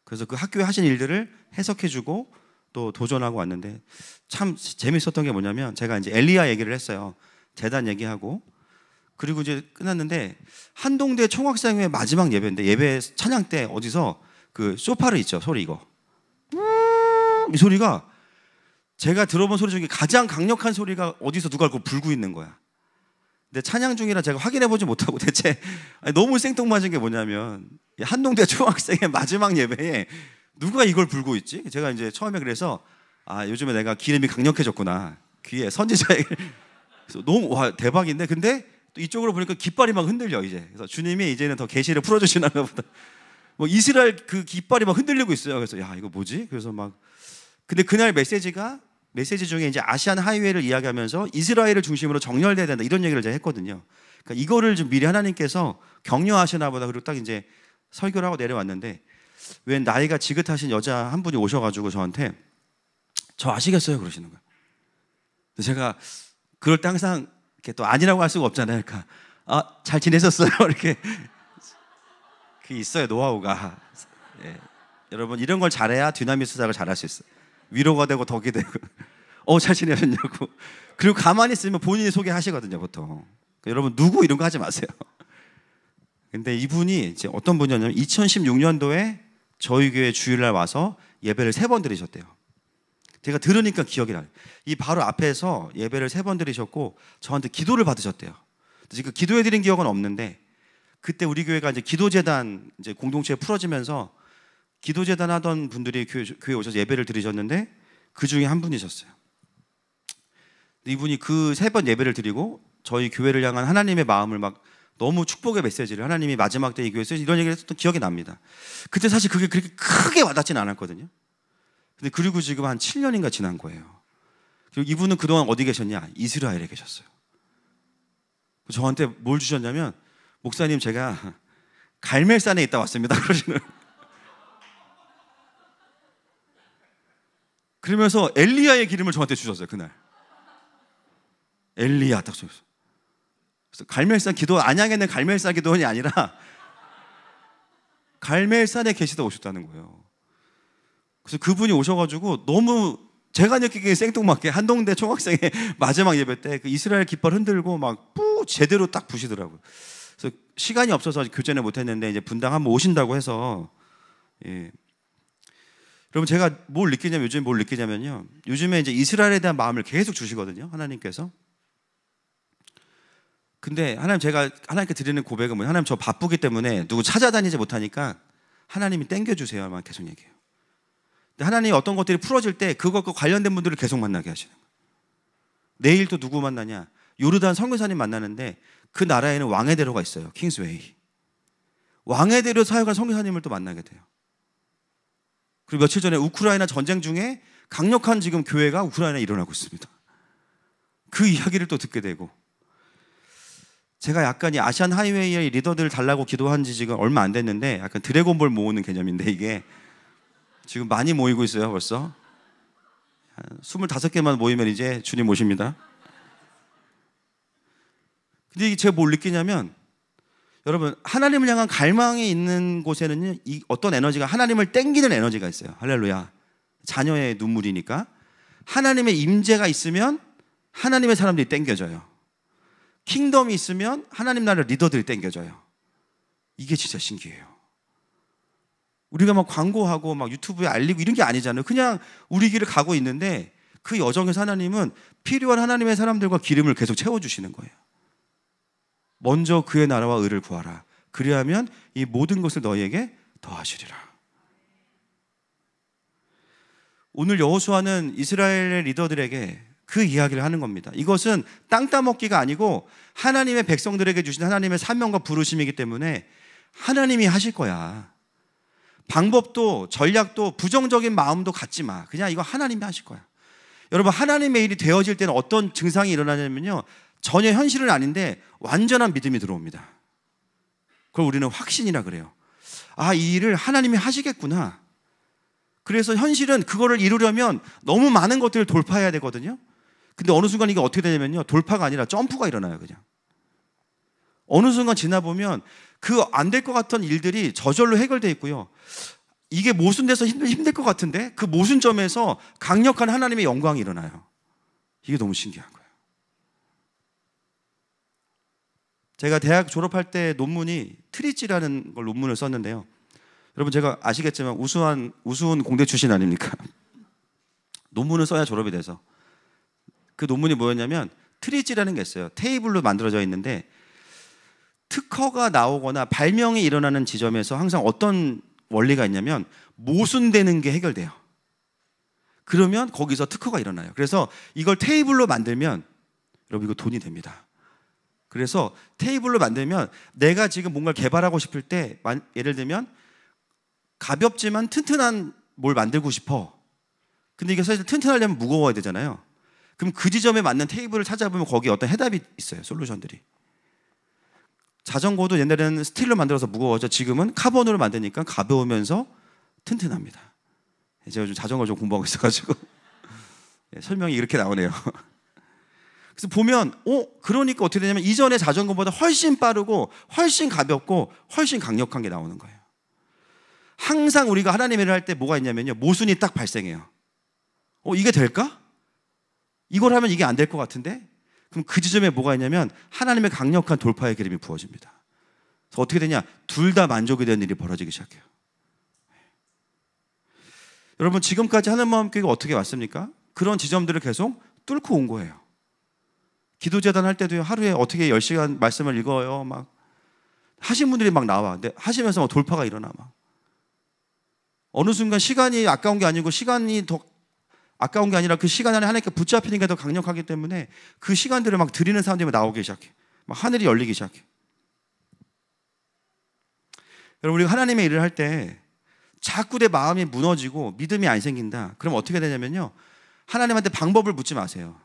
그래서 그 학교에 하신 일들을 해석해주고 또 도전하고 왔는데 참 재밌었던 게 뭐냐면 제가 이제 엘리야 얘기를 했어요. 재단 얘기하고 그리고 이제 끝났는데 한동대 총학생회 마지막 예배인데 예배 찬양 때 어디서 그 소파르 있죠 소리 이거 이 소리가 제가 들어본 소리 중에 가장 강력한 소리가 어디서 누가 그걸 불고 있는 거야. 근데 찬양 중이라 제가 확인해보지 못하고 대체 너무 생뚱맞은 게 뭐냐면 한동대 총학생의 마지막 예배에 누가 이걸 불고 있지? 제가 이제 처음에 그래서 요즘에 내가 기름이 강력해졌구나. 귀에 선지자에게 너무 와 대박인데 근데 또 이쪽으로 보니까 깃발이 막 흔들려 이제. 그래서 주님이 이제는 더 계시를 풀어주시나 보다. 뭐 이스라엘 그 깃발이 막 흔들리고 있어요. 그래서 야 이거 뭐지? 그래서 막 근데 그날 메시지 중에 이제 아시안 하이웨이를 이야기하면서 이스라엘을 중심으로 정렬돼야 된다 이런 얘기를 제가 했거든요. 그러니까 이거를 좀 미리 하나님께서 격려하시나 보다. 그리고 딱 이제 설교를 하고 내려왔는데 웬 나이가 지긋하신 여자 한 분이 오셔가지고 저한테 저 아시겠어요? 그러시는 거예요. 제가 그럴 때 항상 이렇게 또 아니라고 할 수가 없잖아요. 그러니까 잘 지내셨어요? 이렇게 그게 있어요 노하우가. 예. 여러분 이런 걸 잘해야 디나믹 수작을 잘할 수 있어요. 위로가 되고 덕이 되고 잘 지내셨냐고. 그리고 가만히 있으면 본인이 소개하시거든요 보통. 그러니까 여러분 누구 이런 거 하지 마세요. 근데 이분이 이제 어떤 분이었냐면 2016년도에 저희 교회 주일날 와서 예배를 3번 드리셨대요. 제가 들으니까 기억이 나요. 이 바로 앞에서 예배를 3번 드리셨고 저한테 기도를 받으셨대요. 지금 기도해 드린 기억은 없는데 그때 우리 교회가 이제 기도재단 이제 공동체에 풀어지면서 기도재단 하던 분들이 교회에 오셔서 예배를 드리셨는데 그 중에 한 분이셨어요. 이분이 그 3번 예배를 드리고 저희 교회를 향한 하나님의 마음을 막 너무 축복의 메시지를 하나님이 마지막 때 이 교회에 쓰시 이런 얘기를 했었던 기억이 납니다. 그때 사실 그게 그렇게 크게 와닿지는 않았거든요. 근데 그리고 지금 한 7년인가 지난 거예요. 그리고 이분은 그동안 어디 계셨냐? 이스라엘에 계셨어요. 저한테 뭘 주셨냐면 목사님 제가 갈멜산에 있다 왔습니다. 그러시는. 그러면서 엘리야의 기름을 저한테 주셨어요. 그날 엘리야 딱 주셨어요. 그래서 갈멜산 기도 안양에 있는 갈멜산 기도원이 아니라 갈멜산에 계시다 오셨다는 거예요. 그래서 그분이 오셔가지고 너무 제가 느끼기에 생뚱맞게 한동대 총학생의 마지막 예배 때 그 이스라엘 깃발 흔들고 막 제대로 딱 부시더라고요. 그래서 시간이 없어서 교제는 못했는데 이제 분당 한번 오신다고 해서 예. 여러분 제가 요즘에 뭘 느끼냐면요. 요즘에 이제 이스라엘에 대한 마음을 계속 주시거든요. 하나님께서. 근데 제가 하나님께 드리는 고백은 뭐예요? 하나님 저 바쁘기 때문에 누구 찾아다니지 못하니까 하나님이 땡겨주세요만 계속 얘기해요. 하나님이 어떤 것들이 풀어질 때 그것과 관련된 분들을 계속 만나게 하시는 거예요. 내일 또 누구 만나냐? 요르단 선교사님 만나는데 그 나라에는 왕의 대로가 있어요. 킹스웨이. 왕의 대로 사역한 선교사님을 또 만나게 돼요. 그리고 며칠 전에 우크라이나 전쟁 중에 강력한 지금 교회가 우크라이나에 일어나고 있습니다. 그 이야기를 또 듣게 되고, 제가 약간 이 아시안 하이웨이의 리더들 달라고 기도한 지 지금 얼마 안 됐는데 약간 드래곤볼 모으는 개념인데 이게 지금 많이 모이고 있어요. 벌써 한 25개만 모이면 이제 주님 모십니다. 근데 이게 제가 뭘 느끼냐면, 여러분, 하나님을 향한 갈망이 있는 곳에는 이 어떤 에너지가, 하나님을 땡기는 에너지가 있어요. 할렐루야. 자녀의 눈물이니까. 하나님의 임재가 있으면 하나님의 사람들이 땡겨져요. 킹덤이 있으면 하나님 나라 리더들이 땡겨져요. 이게 진짜 신기해요. 우리가 막 광고하고 막 유튜브에 알리고 이런 게 아니잖아요. 그냥 우리 길을 가고 있는데 그 여정에서 하나님은 필요한 하나님의 사람들과 기름을 계속 채워주시는 거예요. 먼저 그의 나라와 의를 구하라. 그리하면 이 모든 것을 너희에게 더하시리라. 오늘 여호수아는 이스라엘의 리더들에게 그 이야기를 하는 겁니다. 이것은 땅 따먹기가 아니고 하나님의 백성들에게 주신 하나님의 사명과 부르심이기 때문에 하나님이 하실 거야. 방법도 전략도 부정적인 마음도 갖지 마. 그냥 이거 하나님이 하실 거야. 여러분, 하나님의 일이 되어질 때는 어떤 증상이 일어나냐면요, 전혀 현실은 아닌데 완전한 믿음이 들어옵니다. 그걸 우리는 확신이라 그래요. 아, 이 일을 하나님이 하시겠구나. 그래서 현실은 그거를 이루려면 너무 많은 것들을 돌파해야 되거든요. 근데 어느 순간 이게 어떻게 되냐면요, 돌파가 아니라 점프가 일어나요. 그냥 어느 순간 지나보면 그 안 될 것 같은 일들이 저절로 해결되어 있고요, 이게 모순돼서 힘들 것 같은데 그 모순점에서 강력한 하나님의 영광이 일어나요. 이게 너무 신기한 거예요. 제가 대학 졸업할 때 논문이 트리지라는 걸 논문을 썼는데요, 여러분 제가 아시겠지만 우수한 공대 출신 아닙니까? 논문을 써야 졸업이 돼서. 그 논문이 뭐였냐면 트리지라는 게 있어요. 테이블로 만들어져 있는데 특허가 나오거나 발명이 일어나는 지점에서 항상 어떤 원리가 있냐면 모순되는 게 해결돼요. 그러면 거기서 특허가 일어나요. 그래서 이걸 테이블로 만들면, 여러분 이거 돈이 됩니다. 그래서 테이블로 만들면 내가 지금 뭔가를 개발하고 싶을 때, 예를 들면 가볍지만 튼튼한 뭘 만들고 싶어. 근데 이게 사실 튼튼하려면 무거워야 되잖아요. 그럼 그 지점에 맞는 테이블을 찾아보면 거기에 어떤 해답이 있어요. 솔루션들이. 자전거도 옛날에는 스틸로 만들어서 무거워져, 지금은 카본으로 만드니까 가벼우면서 튼튼합니다. 제가 좀 자전거 좀 공부하고 있어가지고 설명이 이렇게 나오네요. 그래서 보면 그러니까 어떻게 되냐면 이전의 자전거보다 훨씬 빠르고 훨씬 가볍고 훨씬 강력한 게 나오는 거예요. 항상 우리가 하나님의 일을 할 때 뭐가 있냐면요, 모순이 딱 발생해요. 이게 될까? 이걸 하면 이게 안 될 것 같은데? 그럼 그 지점에 뭐가 있냐면 하나님의 강력한 돌파의 기름이 부어집니다. 그래서 어떻게 되냐? 둘 다 만족이 되는 일이 벌어지기 시작해요. 여러분, 지금까지 하늘마음교회가 어떻게 왔습니까? 그런 지점들을 계속 뚫고 온 거예요. 기도재단 할 때도 하루에 어떻게 10시간 말씀을 읽어요. 막 하신 분들이 막 나와. 근데 하시면서 막 돌파가 일어나. 막 어느 순간 시간이 아까운 게 아니고, 시간이 더 아까운 게 아니라 그 시간 안에 하나님께 붙잡히는 게 더 강력하기 때문에 그 시간들을 막 드리는 사람들이 나오기 시작해. 막 하늘이 열리기 시작해. 여러분, 우리가 하나님의 일을 할 때 자꾸 내 마음이 무너지고 믿음이 안 생긴다. 그럼 어떻게 되냐면요, 하나님한테 방법을 묻지 마세요.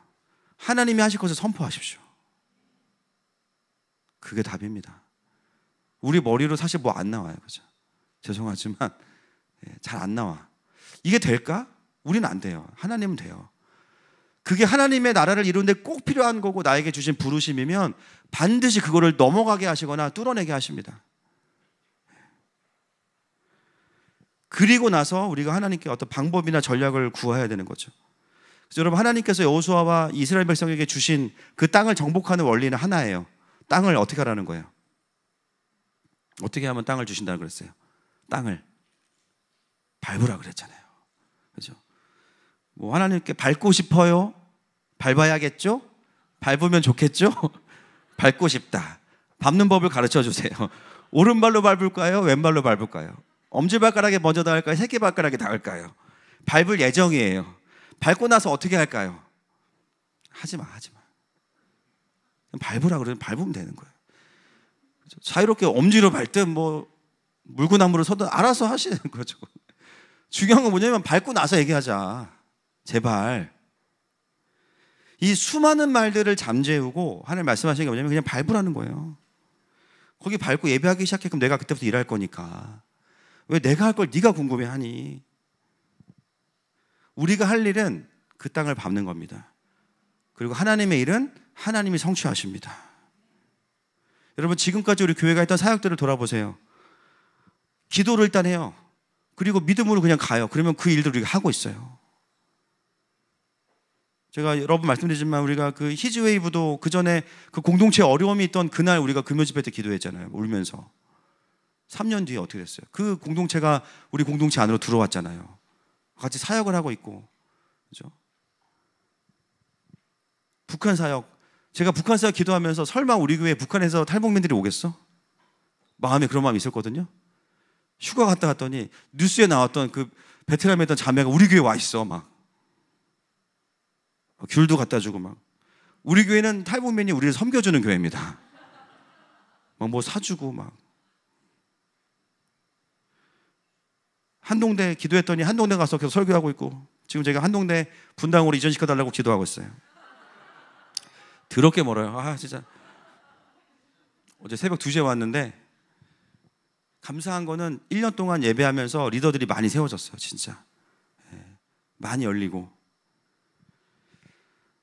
하나님이 하실 것을 선포하십시오. 그게 답입니다. 우리 머리로 사실 뭐 안 나와요. 그죠? 죄송하지만 잘 안 나와. 이게 될까? 우리는 안 돼요. 하나님은 돼요. 그게 하나님의 나라를 이루는데 꼭 필요한 거고 나에게 주신 부르심이면 반드시 그거를 넘어가게 하시거나 뚫어내게 하십니다. 그리고 나서 우리가 하나님께 어떤 방법이나 전략을 구해야 되는 거죠. 그래서 여러분, 하나님께서 여호수아와 이스라엘 백성에게 주신 그 땅을 정복하는 원리는 하나예요. 땅을 어떻게 하라는 거예요? 어떻게 하면 땅을 주신다고 그랬어요? 땅을 밟으라 그랬잖아요. 그렇죠? 뭐 하나님께 밟고 싶어요? 밟아야겠죠? 밟으면 좋겠죠? 밟고 싶다. 밟는 법을 가르쳐 주세요. 오른발로 밟을까요? 왼발로 밟을까요? 엄지발가락에 먼저 닿을까요? 새끼발가락에 닿을까요? 밟을 예정이에요. 밟고 나서 어떻게 할까요? 하지 마. 밟으라 그러면 밟으면 되는 거예요. 자유롭게 엄지로 밟든 뭐 물구나무로 서든 알아서 하시는 거죠. 중요한 건 뭐냐면 밟고 나서 얘기하자. 제발. 이 수많은 말들을 잠재우고 하나님 말씀하시는 게 뭐냐면 그냥 밟으라는 거예요. 거기 밟고 예배하기 시작해. 그럼 내가 그때부터 일할 거니까. 왜 내가 할 걸 네가 궁금해하니? 우리가 할 일은 그 땅을 밟는 겁니다. 그리고 하나님의 일은 하나님이 성취하십니다. 여러분, 지금까지 우리 교회가 했던 사역들을 돌아보세요. 기도를 일단 해요. 그리고 믿음으로 그냥 가요. 그러면 그 일들을 우리가 하고 있어요. 제가 여러 번 말씀드리지만 우리가 그 히즈웨이브도 그 전에 그 공동체에 어려움이 있던 그날 우리가 금요 집회 때 기도했잖아요. 울면서. 3년 뒤에 어떻게 됐어요? 그 공동체가 우리 공동체 안으로 들어왔잖아요. 같이 사역을 하고 있고. 그죠? 북한 사역. 제가 북한 사역 기도하면서 설마 우리 교회에 북한에서 탈북민들이 오겠어? 마음에 그런 마음이 있었거든요. 휴가 갔다 갔더니 뉴스에 나왔던 그 베트남에 있던 자매가 우리 교회에 와 있어. 막 귤도 갖다 주고 막. 우리 교회는 탈북민이 우리를 섬겨주는 교회입니다. 막 뭐 사주고 막. 한동대 기도했더니 한동대 가서 계속 설교하고 있고, 지금 제가 한동대 분당으로 이전시켜달라고 기도하고 있어요. 더럽게 멀어요. 아 진짜. 어제 새벽 2시에 왔는데 감사한 거는 1년 동안 예배하면서 리더들이 많이 세워졌어요. 진짜 많이 열리고.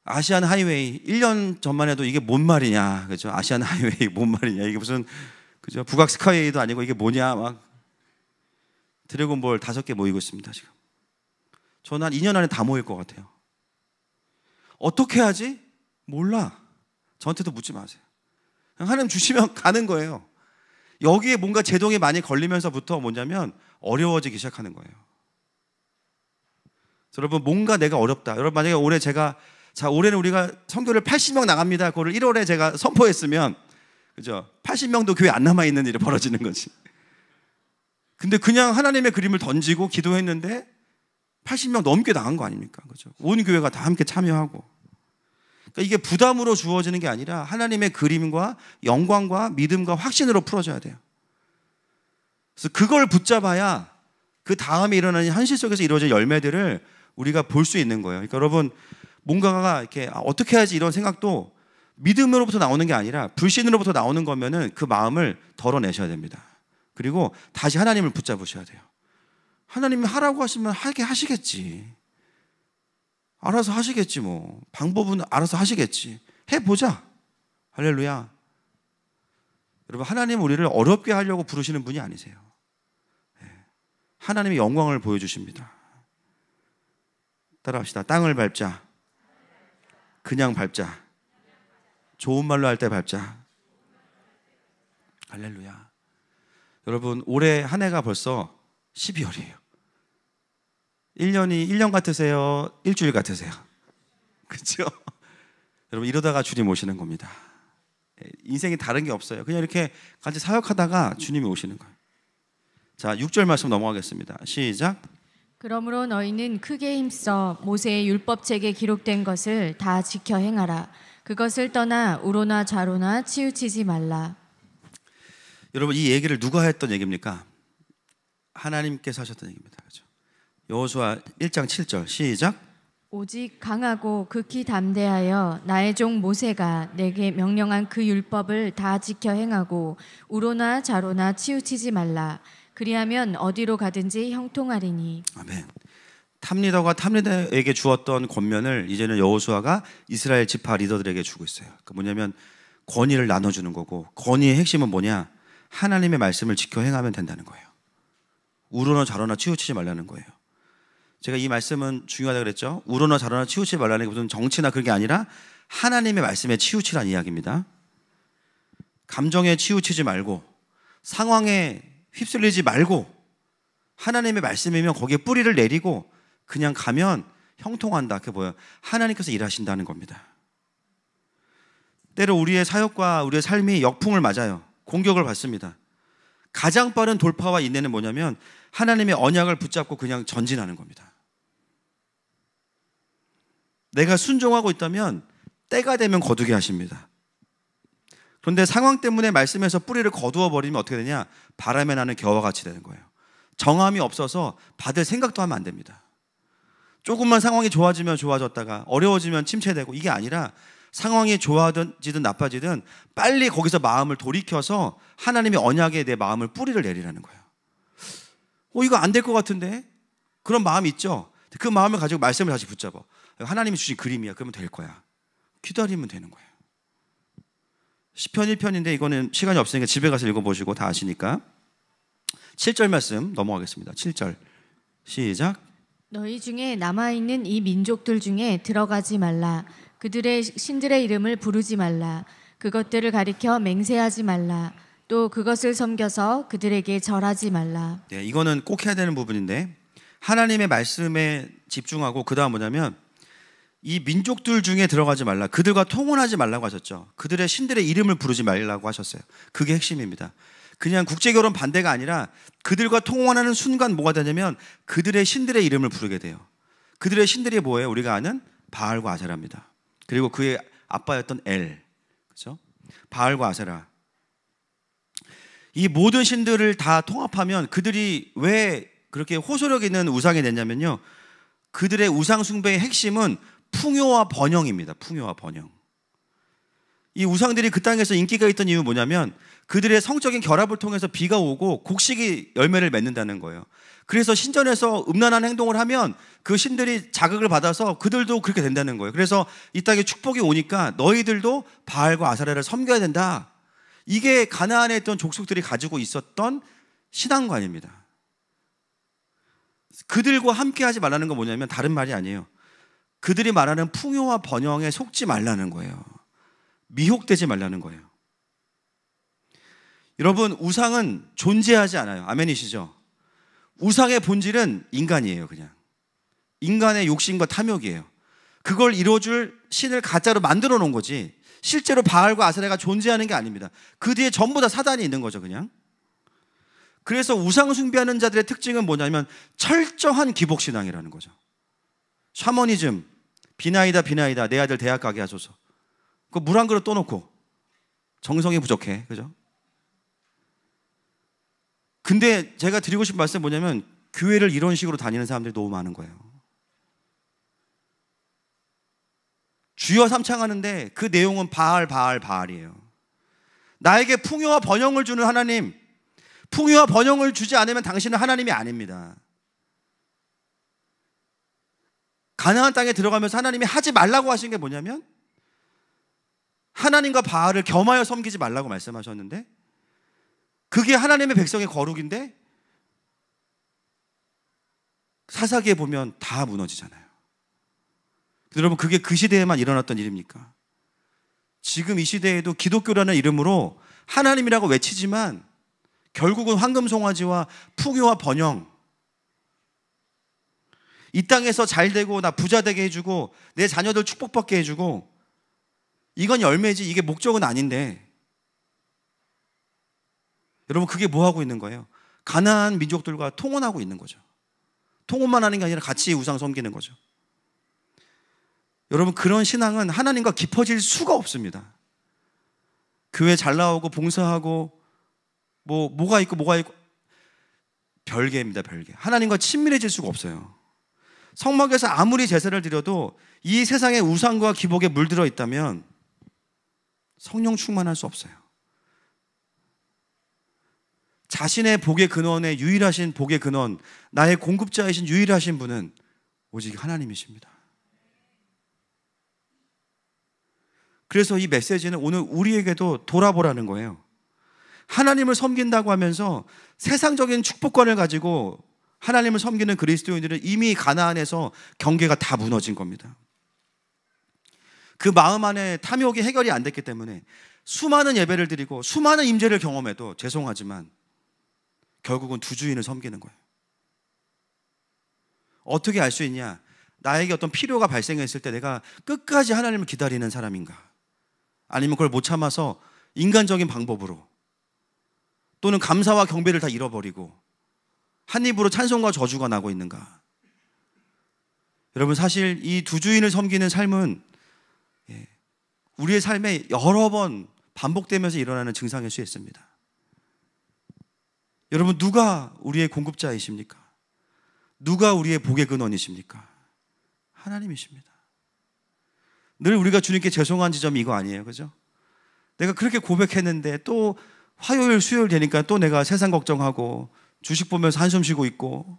아시안 하이웨이 1년 전만 해도 이게 뭔 말이냐, 그죠? 아시안 하이웨이 뭔 말이냐, 이게 무슨, 그죠? 북악 스카이웨이도 아니고 이게 뭐냐, 막 드래곤볼 5개 모이고 있습니다. 지금 저는 한 2년 안에 다 모일 것 같아요. 어떻게 하지? 몰라. 저한테도 묻지 마세요. 그냥 하나님 주시면 가는 거예요. 여기에 뭔가 제동이 많이 걸리면서부터 뭐냐면 어려워지기 시작하는 거예요. 여러분, 뭔가 내가 어렵다. 여러분, 만약에 올해 제가, 자, 올해는 우리가 선교를 80명 나갑니다. 그거를 1월에 제가 선포했으면, 그죠? 80명도 교회 안 남아있는 일이 벌어지는 거지. 근데 그냥 하나님의 그림을 던지고 기도했는데 80명 넘게 나간 거 아닙니까? 그죠? 온 교회가 다 함께 참여하고. 그러니까 이게 부담으로 주어지는 게 아니라 하나님의 그림과 영광과 믿음과 확신으로 풀어져야 돼요. 그래서 그걸 붙잡아야 그 다음에 일어나는 현실 속에서 이루어질 열매들을 우리가 볼 수 있는 거예요. 그러니까 여러분, 뭔가가 이렇게 어떻게 해야지 이런 생각도 믿음으로부터 나오는 게 아니라 불신으로부터 나오는 거면은 그 마음을 덜어내셔야 됩니다. 그리고 다시 하나님을 붙잡으셔야 돼요. 하나님이 하라고 하시면 하게 하시겠지. 알아서 하시겠지 뭐. 방법은 알아서 하시겠지. 해보자. 할렐루야. 여러분, 하나님은 우리를 어렵게 하려고 부르시는 분이 아니세요. 하나님의 영광을 보여주십니다. 따라합시다. 땅을 밟자. 그냥 밟자. 좋은 말로 할 때 밟자. 할렐루야. 여러분, 올해 한 해가 벌써 12월이에요. 1년이 1년 같으세요? 일주일 같으세요? 그렇죠? 여러분, 이러다가 주님 오시는 겁니다. 인생이 다른 게 없어요. 그냥 이렇게 같이 사역하다가 주님이 오시는 거예요. 자, 6절 말씀 넘어가겠습니다. 시작. 그러므로 너희는 크게 힘써 모세의 율법책에 기록된 것을 다 지켜 행하라. 그것을 떠나 우로나 좌로나 치우치지 말라. 여러분, 이 얘기를 누가 했던 얘기입니까? 하나님께서 하셨던 얘기입니다. 그렇죠? 여호수아 1장 7절 시작. 오직 강하고 극히 담대하여 나의 종 모세가 내게 명령한 그 율법을 다 지켜 행하고 우로나 좌로나 치우치지 말라. 그리하면 어디로 가든지 형통하리니. 아멘. 탑리더가 탑리더에게 주었던 권면을 이제는 여호수아가 이스라엘 지파 리더들에게 주고 있어요. 그 뭐냐면 권위를 나눠주는 거고, 권위의 핵심은 뭐냐? 하나님의 말씀을 지켜 행하면 된다는 거예요. 우로나 좌로나 치우치지 말라는 거예요. 제가 이 말씀은 중요하다고 그랬죠. 우로나 좌로나 치우치지 말라는 게 무슨 정치나 그런 게 아니라 하나님의 말씀에 치우치라는 이야기입니다. 감정에 치우치지 말고, 상황에 휩쓸리지 말고, 하나님의 말씀이면 거기에 뿌리를 내리고 그냥 가면 형통한다. 그게 뭐예요? 하나님께서 일하신다는 겁니다. 때로 우리의 사역과 우리의 삶이 역풍을 맞아요. 공격을 받습니다. 가장 빠른 돌파와 인내는 뭐냐면 하나님의 언약을 붙잡고 그냥 전진하는 겁니다. 내가 순종하고 있다면 때가 되면 거두게 하십니다. 그런데 상황 때문에 말씀에서 뿌리를 거두어 버리면 어떻게 되냐? 바람에 나는 겨와 같이 되는 거예요. 정함이 없어서 받을 생각도 하면 안 됩니다. 조금만 상황이 좋아지면 좋아졌다가 어려워지면 침체되고, 이게 아니라 상황이 좋아지든 나빠지든 빨리 거기서 마음을 돌이켜서 하나님의 언약에 내 마음을 뿌리를 내리라는 거예요. 이거 안 될 것 같은데? 그런 마음이 있죠? 그 마음을 가지고 말씀을 다시 붙잡아. 하나님이 주신 그림이야. 그러면 될 거야. 기다리면 되는 거예요. 시편 1편인데 이거는 시간이 없으니까 집에 가서 읽어보시고 다 아시니까 7절 말씀 넘어가겠습니다. 7절 시작. 너희 중에 남아있는 이 민족들 중에 들어가지 말라. 그들의 신들의 이름을 부르지 말라. 그것들을 가리켜 맹세하지 말라. 또 그것을 섬겨서 그들에게 절하지 말라. 네, 이거는 꼭 해야 되는 부분인데, 하나님의 말씀에 집중하고 그 다음 뭐냐면 이 민족들 중에 들어가지 말라. 그들과 통혼하지 말라고 하셨죠. 그들의 신들의 이름을 부르지 말라고 하셨어요. 그게 핵심입니다. 그냥 국제결혼 반대가 아니라 그들과 통혼하는 순간 뭐가 되냐면 그들의 신들의 이름을 부르게 돼요. 그들의 신들이 뭐예요? 우리가 아는 바알과 아세라입니다. 그리고 그의 아빠였던 엘, 그렇죠? 바알과 아세라. 이 모든 신들을 다 통합하면 그들이 왜 그렇게 호소력 있는 우상이 됐냐면요, 그들의 우상 숭배의 핵심은 풍요와 번영입니다. 풍요와 번영. 이 우상들이 그 땅에서 인기가 있던 이유는 뭐냐면 그들의 성적인 결합을 통해서 비가 오고 곡식이 열매를 맺는다는 거예요. 그래서 신전에서 음란한 행동을 하면 그 신들이 자극을 받아서 그들도 그렇게 된다는 거예요. 그래서 이 땅에 축복이 오니까 너희들도 바알과 아사라를 섬겨야 된다. 이게 가나안에 있던 족속들이 가지고 있었던 신앙관입니다. 그들과 함께 하지 말라는 건 뭐냐면 다른 말이 아니에요. 그들이 말하는 풍요와 번영에 속지 말라는 거예요. 미혹되지 말라는 거예요. 여러분, 우상은 존재하지 않아요. 아멘이시죠? 우상의 본질은 인간이에요. 그냥 인간의 욕심과 탐욕이에요. 그걸 이루어줄 신을 가짜로 만들어 놓은 거지 실제로 바알과 아세라가 존재하는 게 아닙니다. 그 뒤에 전부 다 사단이 있는 거죠. 그냥. 그래서 우상 숭배하는 자들의 특징은 뭐냐면 철저한 기복신앙이라는 거죠. 샤머니즘, 비나이다 내 아들 대학 가게 하소서. 그 물 한 그릇 떠놓고 정성이 부족해, 그죠? 근데 제가 드리고 싶은 말씀은 뭐냐면 교회를 이런 식으로 다니는 사람들이 너무 많은 거예요. 주여 삼창하는데 그 내용은 바알이에요. 나에게 풍요와 번영을 주는 하나님, 풍요와 번영을 주지 않으면 당신은 하나님이 아닙니다. 가나안 땅에 들어가면서 하나님이 하지 말라고 하신 게 뭐냐면 하나님과 바알을 겸하여 섬기지 말라고 말씀하셨는데 그게 하나님의 백성의 거룩인데 사사기에 보면 다 무너지잖아요. 여러분, 그게 그 시대에만 일어났던 일입니까? 지금 이 시대에도 기독교라는 이름으로 하나님이라고 외치지만 결국은 황금송아지와 풍요와 번영, 이 땅에서 잘 되고 나 부자 되게 해주고 내 자녀들 축복받게 해주고, 이건 열매지 이게 목적은 아닌데, 여러분 그게 뭐 하고 있는 거예요? 가나안 민족들과 통혼하고 있는 거죠. 통혼만 하는 게 아니라 같이 우상 섬기는 거죠. 여러분, 그런 신앙은 하나님과 깊어질 수가 없습니다. 교회 잘 나오고 봉사하고 뭐가 있고 별개입니다. 별개. 하나님과 친밀해질 수가 없어요. 성막에서 아무리 제사를 드려도 이 세상의 우상과 기복에 물들어 있다면 성령 충만할 수 없어요. 자신의 복의 근원에 유일하신 복의 근원, 나의 공급자이신 유일하신 분은 오직 하나님이십니다. 그래서 이 메시지는 오늘 우리에게도 돌아보라는 거예요. 하나님을 섬긴다고 하면서 세상적인 축복권을 가지고 하나님을 섬기는 그리스도인들은 이미 가나안에서 경계가 다 무너진 겁니다. 그 마음 안에 탐욕이 해결이 안 됐기 때문에 수많은 예배를 드리고 수많은 임재를 경험해도 죄송하지만 결국은 두 주인을 섬기는 거예요. 어떻게 알 수 있냐? 나에게 어떤 필요가 발생했을 때 내가 끝까지 하나님을 기다리는 사람인가? 아니면 그걸 못 참아서 인간적인 방법으로 또는 감사와 경배를 다 잃어버리고 한 입으로 찬송과 저주가 나고 있는가? 여러분, 사실 이 두 주인을 섬기는 삶은 우리의 삶에 여러 번 반복되면서 일어나는 증상일 수 있습니다. 여러분, 누가 우리의 공급자이십니까? 누가 우리의 복의 근원이십니까? 하나님이십니다. 늘 우리가 주님께 죄송한 지점이 이거 아니에요, 그죠? 내가 그렇게 고백했는데 또 화요일, 수요일 되니까 또 내가 세상 걱정하고 주식 보면서 한숨 쉬고 있고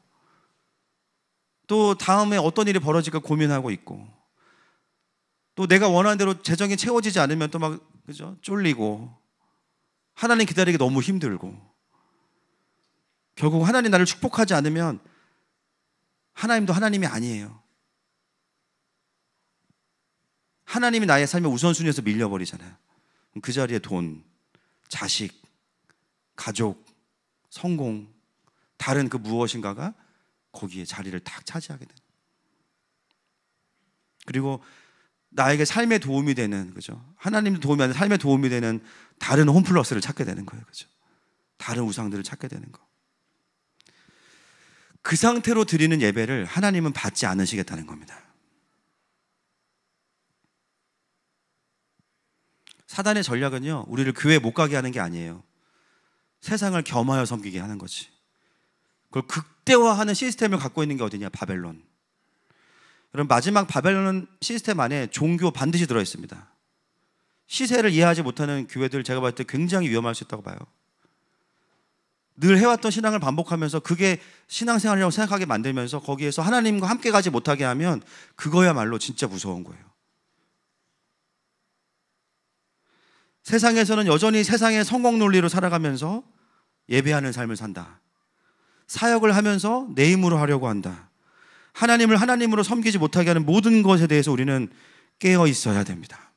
또 다음에 어떤 일이 벌어질까 고민하고 있고 또 내가 원하는 대로 재정이 채워지지 않으면 또 막, 그죠? 쫄리고 하나님 기다리기 너무 힘들고 결국 하나님 나를 축복하지 않으면 하나님도 하나님이 아니에요. 하나님이 나의 삶의 우선순위에서 밀려버리잖아요. 그 자리에 돈, 자식, 가족, 성공, 다른 그 무엇인가가 거기에 자리를 딱 차지하게 되는. 그리고 나에게 삶에 도움이 되는, 그죠? 하나님도 도움이 아니라 삶에 도움이 되는 다른 홈플러스를 찾게 되는 거예요, 그죠? 다른 우상들을 찾게 되는 거. 그 상태로 드리는 예배를 하나님은 받지 않으시겠다는 겁니다. 사단의 전략은요, 우리를 교회에 못 가게 하는 게 아니에요. 세상을 겸하여 섬기게 하는 거지. 그걸 극대화하는 시스템을 갖고 있는 게 어디냐? 바벨론. 여러분, 마지막 바벨론 시스템 안에 종교 반드시 들어있습니다. 시세를 이해하지 못하는 교회들 제가 봤을 때 굉장히 위험할 수 있다고 봐요. 늘 해왔던 신앙을 반복하면서 그게 신앙생활이라고 생각하게 만들면서 거기에서 하나님과 함께 가지 못하게 하면 그거야말로 진짜 무서운 거예요. 세상에서는 여전히 세상의 성공 논리로 살아가면서 예배하는 삶을 산다. 사역을 하면서 내 힘으로 하려고 한다. 하나님을 하나님으로 섬기지 못하게 하는 모든 것에 대해서 우리는 깨어 있어야 됩니다.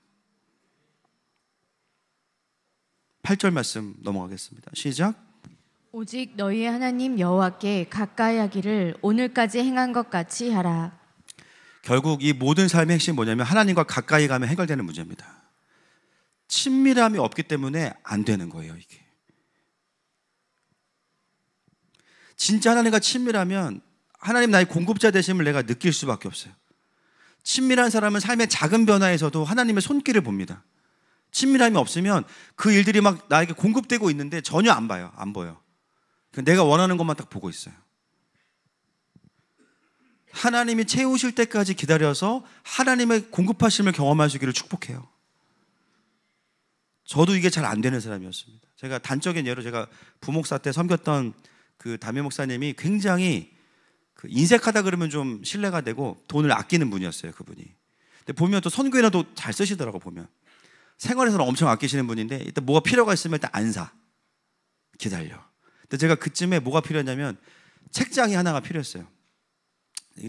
8절 말씀 넘어가겠습니다. 시작. 오직 너희의 하나님 여호와께 가까이 하기를 오늘까지 행한 것 같이 하라. 결국 이 모든 삶의 핵심이 뭐냐면 하나님과 가까이 가면 해결되는 문제입니다. 친밀함이 없기 때문에 안 되는 거예요, 이게. 진짜 하나님과 친밀하면 하나님 나의 공급자 되심을 내가 느낄 수밖에 없어요. 친밀한 사람은 삶의 작은 변화에서도 하나님의 손길을 봅니다. 친밀함이 없으면 그 일들이 막 나에게 공급되고 있는데 전혀 안 봐요. 안 보여. 내가 원하는 것만 딱 보고 있어요. 하나님이 채우실 때까지 기다려서 하나님의 공급하심을 경험하시기를 축복해요. 저도 이게 잘 안 되는 사람이었습니다. 제가 단적인 예로 제가 부목사 때 섬겼던 그 담임 목사님이 굉장히 그 인색하다 그러면 좀 신뢰가 되고 돈을 아끼는 분이었어요, 그분이. 근데 보면 또 선교에도 잘 쓰시더라고, 보면. 생활에서는 엄청 아끼시는 분인데 일단 뭐가 필요가 있으면 일단 안 사. 기다려. 근데 제가 그쯤에 뭐가 필요했냐면 책장이 하나가 필요했어요.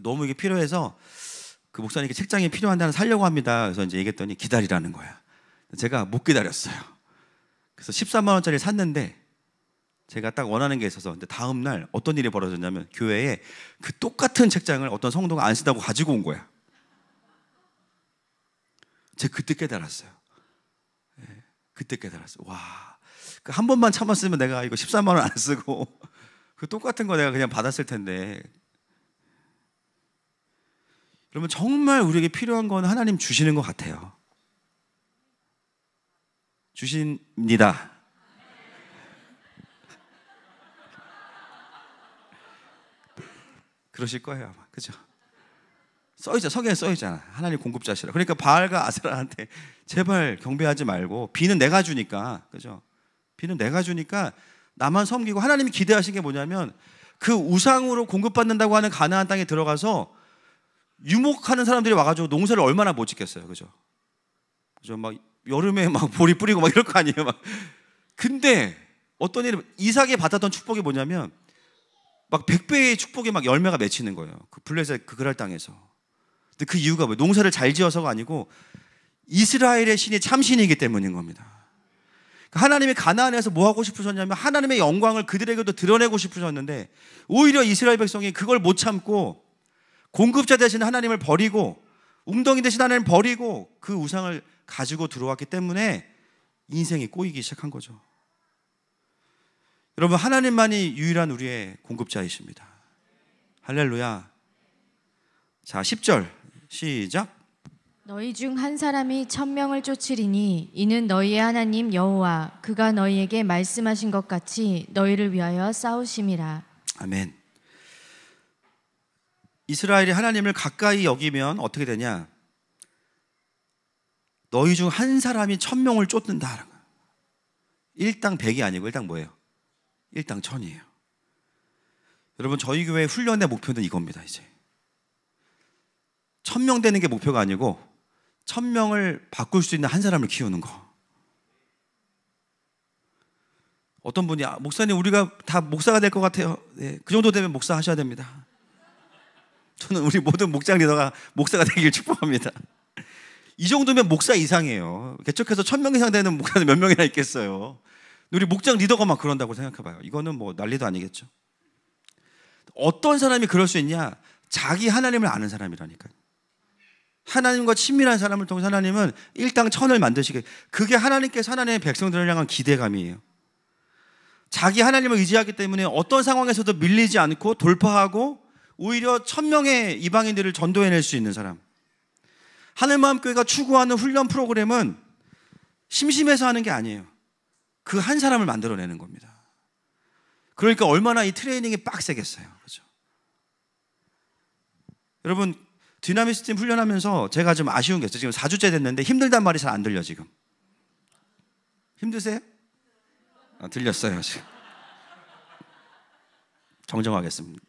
너무 이게 필요해서 그 목사님께 책장이 필요한데 하나 사려고 합니다. 그래서 이제 얘기했더니 기다리라는 거야. 제가 못 기다렸어요. 그래서 13만 원짜리 샀는데 제가 딱 원하는 게 있어서 근데 다음 날 어떤 일이 벌어졌냐면 교회에 그 똑같은 책장을 어떤 성도가 안 쓰다고 가지고 온 거야. 제가 그때 깨달았어요. 그때 깨달았어요. 와, 한 번만 참았으면 내가 이거 13만 원 안 쓰고 그 똑같은 거 내가 그냥 받았을 텐데. 여러분, 정말 우리에게 필요한 건 하나님 주시는 것 같아요. 주십니다. 그러실 거예요, 아마. 그죠? 써있잖아. 성경에 써있잖아. 하나님 공급자시라. 그러니까 바알과 아세라한테 제발 경배하지 말고 비는 내가 주니까, 그죠? 비는 내가 주니까 나만 섬기고. 하나님이 기대하신 게 뭐냐면 그 우상으로 공급받는다고 하는 가나안 땅에 들어가서 유목하는 사람들이 와가지고 농사를 얼마나 못 짓겠어요, 그죠? 그죠? 막 여름에 막 보리 뿌리고 막 이럴 거 아니에요, 막. 근데 어떤 일이 이삭이 받았던 축복이 뭐냐면 막 100배의 축복이 막 열매가 맺히는 거예요. 그 블레셋 그 그랄 땅에서. 근데 그 이유가 뭐예요? 농사를 잘 지어서가 아니고 이스라엘의 신이 참신이기 때문인 겁니다. 하나님이 가나안에서 뭐 하고 싶으셨냐면 하나님의 영광을 그들에게도 드러내고 싶으셨는데 오히려 이스라엘 백성이 그걸 못 참고 공급자 대신 하나님을 버리고 웅덩이 대신 하나님을 버리고 그 우상을 가지고 들어왔기 때문에 인생이 꼬이기 시작한 거죠. 여러분, 하나님만이 유일한 우리의 공급자이십니다. 할렐루야. 자, 10절 시작. 너희 중 한 사람이 1,000명을 쫓으리니 이는 너희의 하나님 여호와 그가 너희에게 말씀하신 것 같이 너희를 위하여 싸우심이라. 아멘. 이스라엘이 하나님을 가까이 여기면 어떻게 되냐? 너희 중 한 사람이 1,000명을 쫓는다. 일당 100이 아니고 일당 뭐예요? 일당 1,000이에요. 여러분, 저희 교회 훈련의 목표는 이겁니다. 이제 1,000명 되는 게 목표가 아니고 1,000명을 바꿀 수 있는 한 사람을 키우는 거. 어떤 분이 목사님 우리가 다 목사가 될 것 같아요. 네, 그 정도 되면 목사 하셔야 됩니다. 저는 우리 모든 목장 리더가 목사가 되길 축복합니다. 이 정도면 목사 이상이에요. 개척해서 1,000명 이상 되는 목사는 몇 명이나 있겠어요. 우리 목장 리더가 막 그런다고 생각해봐요. 이거는 뭐 난리도 아니겠죠. 어떤 사람이 그럴 수 있냐? 자기 하나님을 아는 사람이라니까요. 하나님과 친밀한 사람을 통해서 하나님은 일당 1,000을 만드시게, 그게 하나님께서 하나님의 백성들을 향한 기대감이에요. 자기 하나님을 의지하기 때문에 어떤 상황에서도 밀리지 않고 돌파하고 오히려 1,000명의 이방인들을 전도해낼 수 있는 사람. 하늘마음교회가 추구하는 훈련 프로그램은 심심해서 하는 게 아니에요. 그 한 사람을 만들어내는 겁니다. 그러니까 얼마나 이 트레이닝이 빡세겠어요. 그렇죠? 여러분, 디나미스 팀 훈련하면서 제가 좀 아쉬운 게 있어요. 지금 4주째 됐는데 힘들단 말이 잘 안 들려. 지금 힘드세요? 들렸어요. 지금 정정하겠습니다.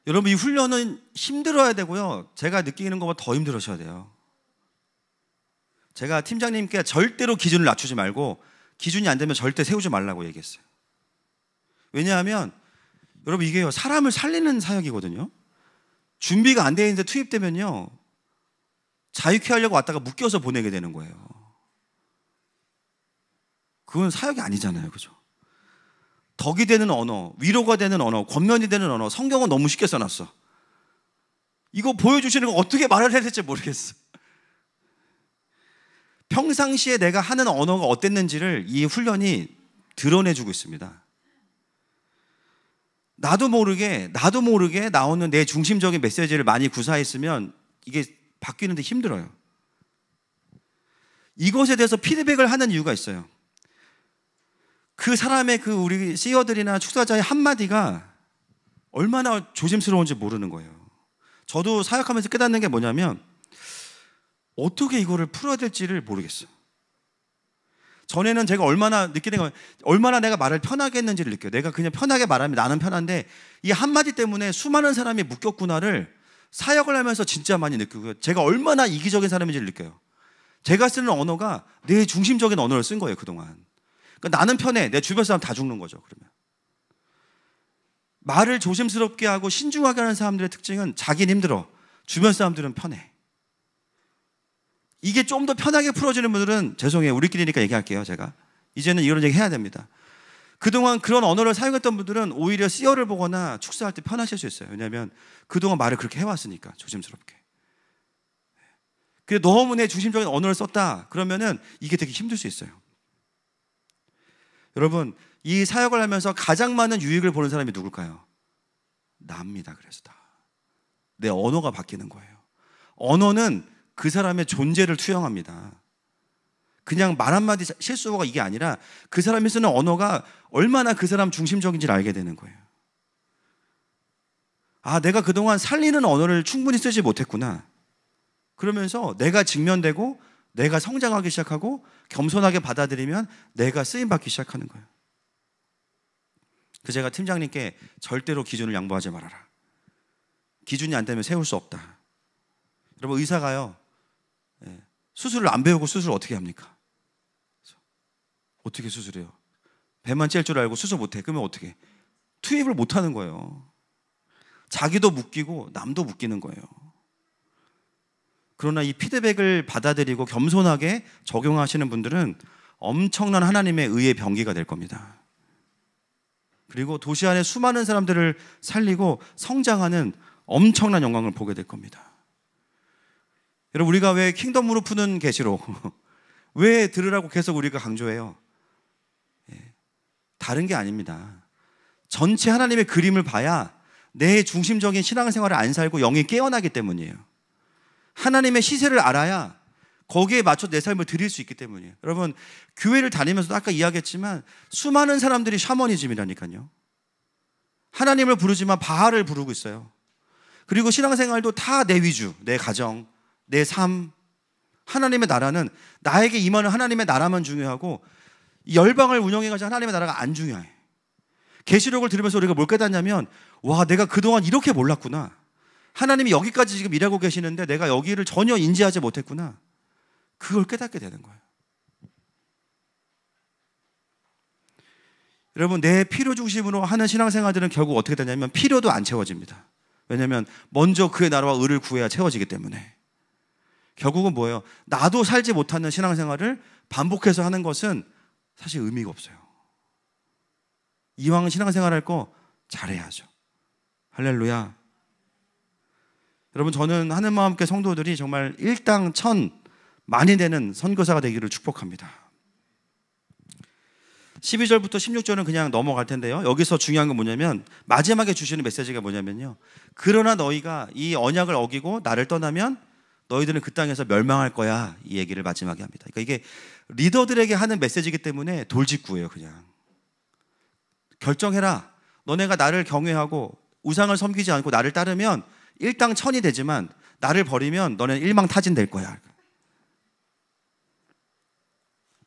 여러분, 이 훈련은 힘들어야 되고요, 제가 느끼는 것보다 더 힘들으셔야 돼요. 제가 팀장님께 절대로 기준을 낮추지 말고 기준이 안 되면 절대 세우지 말라고 얘기했어요. 왜냐하면 여러분, 이게요, 사람을 살리는 사역이거든요. 준비가 안 되어 있는데 투입되면요, 자유케 하려고 왔다가 묶여서 보내게 되는 거예요. 그건 사역이 아니잖아요. 그죠? 덕이 되는 언어, 위로가 되는 언어, 권면이 되는 언어, 성경은 너무 쉽게 써놨어. 이거 보여주시는 거 어떻게 말을 해야 될지 모르겠어. 평상시에 내가 하는 언어가 어땠는지를 이 훈련이 드러내주고 있습니다. 나도 모르게 나오는 내 중심적인 메시지를 많이 구사했으면 이게 바뀌는데 힘들어요. 이것에 대해서 피드백을 하는 이유가 있어요. 그 사람의 그 우리 씨어들이나 축사자의 한마디가 얼마나 조심스러운지 모르는 거예요. 저도 사역하면서 깨닫는 게 뭐냐면 어떻게 이거를 풀어야 될지를 모르겠어요. 전에는 제가 얼마나 느끼는 건 얼마나 내가 말을 편하게 했는지를 느껴요. 내가 그냥 편하게 말하면 나는 편한데 이 한마디 때문에 수많은 사람이 묶였구나를 사역을 하면서 진짜 많이 느끼고요. 제가 얼마나 이기적인 사람인지를 느껴요. 제가 쓰는 언어가 내 중심적인 언어를 쓴 거예요, 그동안. 그러니까 나는 편해. 내 주변 사람 다 죽는 거죠, 그러면. 말을 조심스럽게 하고 신중하게 하는 사람들의 특징은 자기는 힘들어. 주변 사람들은 편해. 이게 좀 더 편하게 풀어지는 분들은 죄송해요. 우리끼리니까 얘기할게요, 제가. 이제는 이런 얘기 해야 됩니다. 그동안 그런 언어를 사용했던 분들은 오히려 씨어를 보거나 축사할 때 편하실 수 있어요. 왜냐하면 그동안 말을 그렇게 해왔으니까, 조심스럽게. 근데 너무 내 중심적인 언어를 썼다 그러면은 이게 되게 힘들 수 있어요. 여러분, 이 사역을 하면서 가장 많은 유익을 보는 사람이 누굴까요? 나입니다. 그래서 다. 내 언어가 바뀌는 거예요. 언어는 그 사람의 존재를 투영합니다. 그냥 말 한마디 실수가 이게 아니라 그 사람이 쓰는 언어가 얼마나 그 사람 중심적인지를 알게 되는 거예요. 아, 내가 그동안 살리는 언어를 충분히 쓰지 못했구나. 그러면서 내가 직면되고 내가 성장하기 시작하고 겸손하게 받아들이면 내가 쓰임받기 시작하는 거예요. 그 제가 팀장님께 절대로 기준을 양보하지 말아라. 기준이 안 되면 세울 수 없다. 여러분, 의사가요, 수술을 안 배우고 수술을 어떻게 합니까? 어떻게 수술해요? 배만 찔 줄 알고 수술 못해. 그러면 어떻게? 투입을 못하는 거예요. 자기도 묶이고 남도 묶이는 거예요. 그러나 이 피드백을 받아들이고 겸손하게 적용하시는 분들은 엄청난 하나님의 의의 병기가 될 겁니다. 그리고 도시 안에 수많은 사람들을 살리고 성장하는 엄청난 영광을 보게 될 겁니다. 여러분, 우리가 왜 킹덤으로 푸는 계시록 왜 들으라고 계속 우리가 강조해요? 다른 게 아닙니다. 전체 하나님의 그림을 봐야 내 중심적인 신앙생활을 안 살고 영이 깨어나기 때문이에요. 하나님의 시세를 알아야 거기에 맞춰 내 삶을 드릴 수 있기 때문이에요. 여러분, 교회를 다니면서도 아까 이야기했지만 수많은 사람들이 샤머니즘이라니까요. 하나님을 부르지만 바알을 부르고 있어요. 그리고 신앙생활도 다 내 위주, 내 가정, 내 삶. 하나님의 나라는 나에게 임하는 하나님의 나라만 중요하고 열방을 운영해가지고 하나님의 나라가 안 중요해. 계시록을 들으면서 우리가 뭘 깨닫냐면, 와, 내가 그동안 이렇게 몰랐구나. 하나님이 여기까지 지금 일하고 계시는데 내가 여기를 전혀 인지하지 못했구나. 그걸 깨닫게 되는 거예요. 여러분, 내 필요 중심으로 하는 신앙생활들은 결국 어떻게 되냐면 필요도 안 채워집니다. 왜냐하면 먼저 그의 나라와 의를 구해야 채워지기 때문에. 결국은 뭐예요? 나도 살지 못하는 신앙생활을 반복해서 하는 것은 사실 의미가 없어요. 이왕 신앙생활 할 거 잘해야죠. 할렐루야. 여러분, 저는 하늘마음교회 성도들이 정말 일당 천 많이 되는 선교사가 되기를 축복합니다. 12절부터 16절은 그냥 넘어갈 텐데요. 여기서 중요한 건 뭐냐면 마지막에 주시는 메시지가 뭐냐면요. 그러나 너희가 이 언약을 어기고 나를 떠나면 너희들은 그 땅에서 멸망할 거야. 이 얘기를 마지막에 합니다. 그러니까 이게 리더들에게 하는 메시지이기 때문에 돌직구예요. 그냥 결정해라. 너네가 나를 경외하고 우상을 섬기지 않고 나를 따르면 일당 천이 되지만 나를 버리면 너네는 일망타진 될 거야.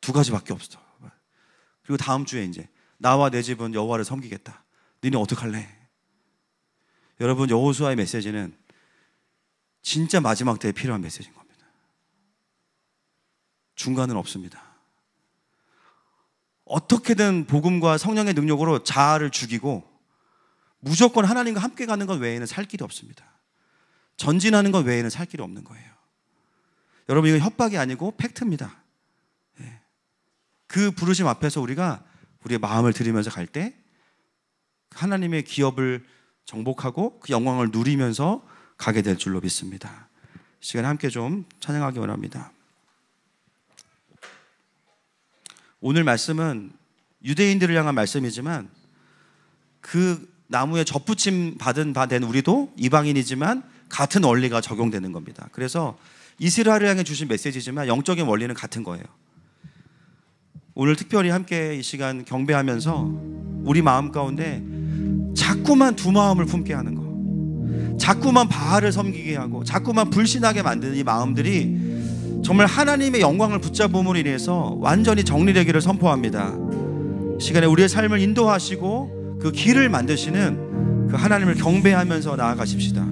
두 가지밖에 없어. 그리고 다음 주에 이제 나와 내 집은 여호와를 섬기겠다. 너네 어떡할래? 여러분, 여호수아의 메시지는 진짜 마지막 때에 필요한 메시지인 겁니다. 중간은 없습니다. 어떻게든 복음과 성령의 능력으로 자아를 죽이고 무조건 하나님과 함께 가는 것 외에는 살 길이 없습니다. 전진하는 것 외에는 살 길이 없는 거예요. 여러분, 이건 협박이 아니고 팩트입니다. 그 부르심 앞에서 우리가 우리의 마음을 들이면서 갈 때 하나님의 기업을 정복하고 그 영광을 누리면서 가게 될 줄로 믿습니다. 이 시간에 함께 좀 찬양하기 원합니다. 오늘 말씀은 유대인들을 향한 말씀이지만 그 나무에 접붙임 받은 바 된 우리도 이방인이지만 같은 원리가 적용되는 겁니다. 그래서 이스라엘을 향해 주신 메시지지만 영적인 원리는 같은 거예요. 오늘 특별히 함께 이 시간 경배하면서 우리 마음 가운데 자꾸만 두 마음을 품게 하는 거, 자꾸만 바알을 섬기게 하고 자꾸만 불신하게 만드는 이 마음들이 정말 하나님의 영광을 붙잡음으로 인해서 완전히 정리되기를 선포합니다. 이 시간에 우리의 삶을 인도하시고 그 길을 만드시는 그 하나님을 경배하면서 나아가십시다.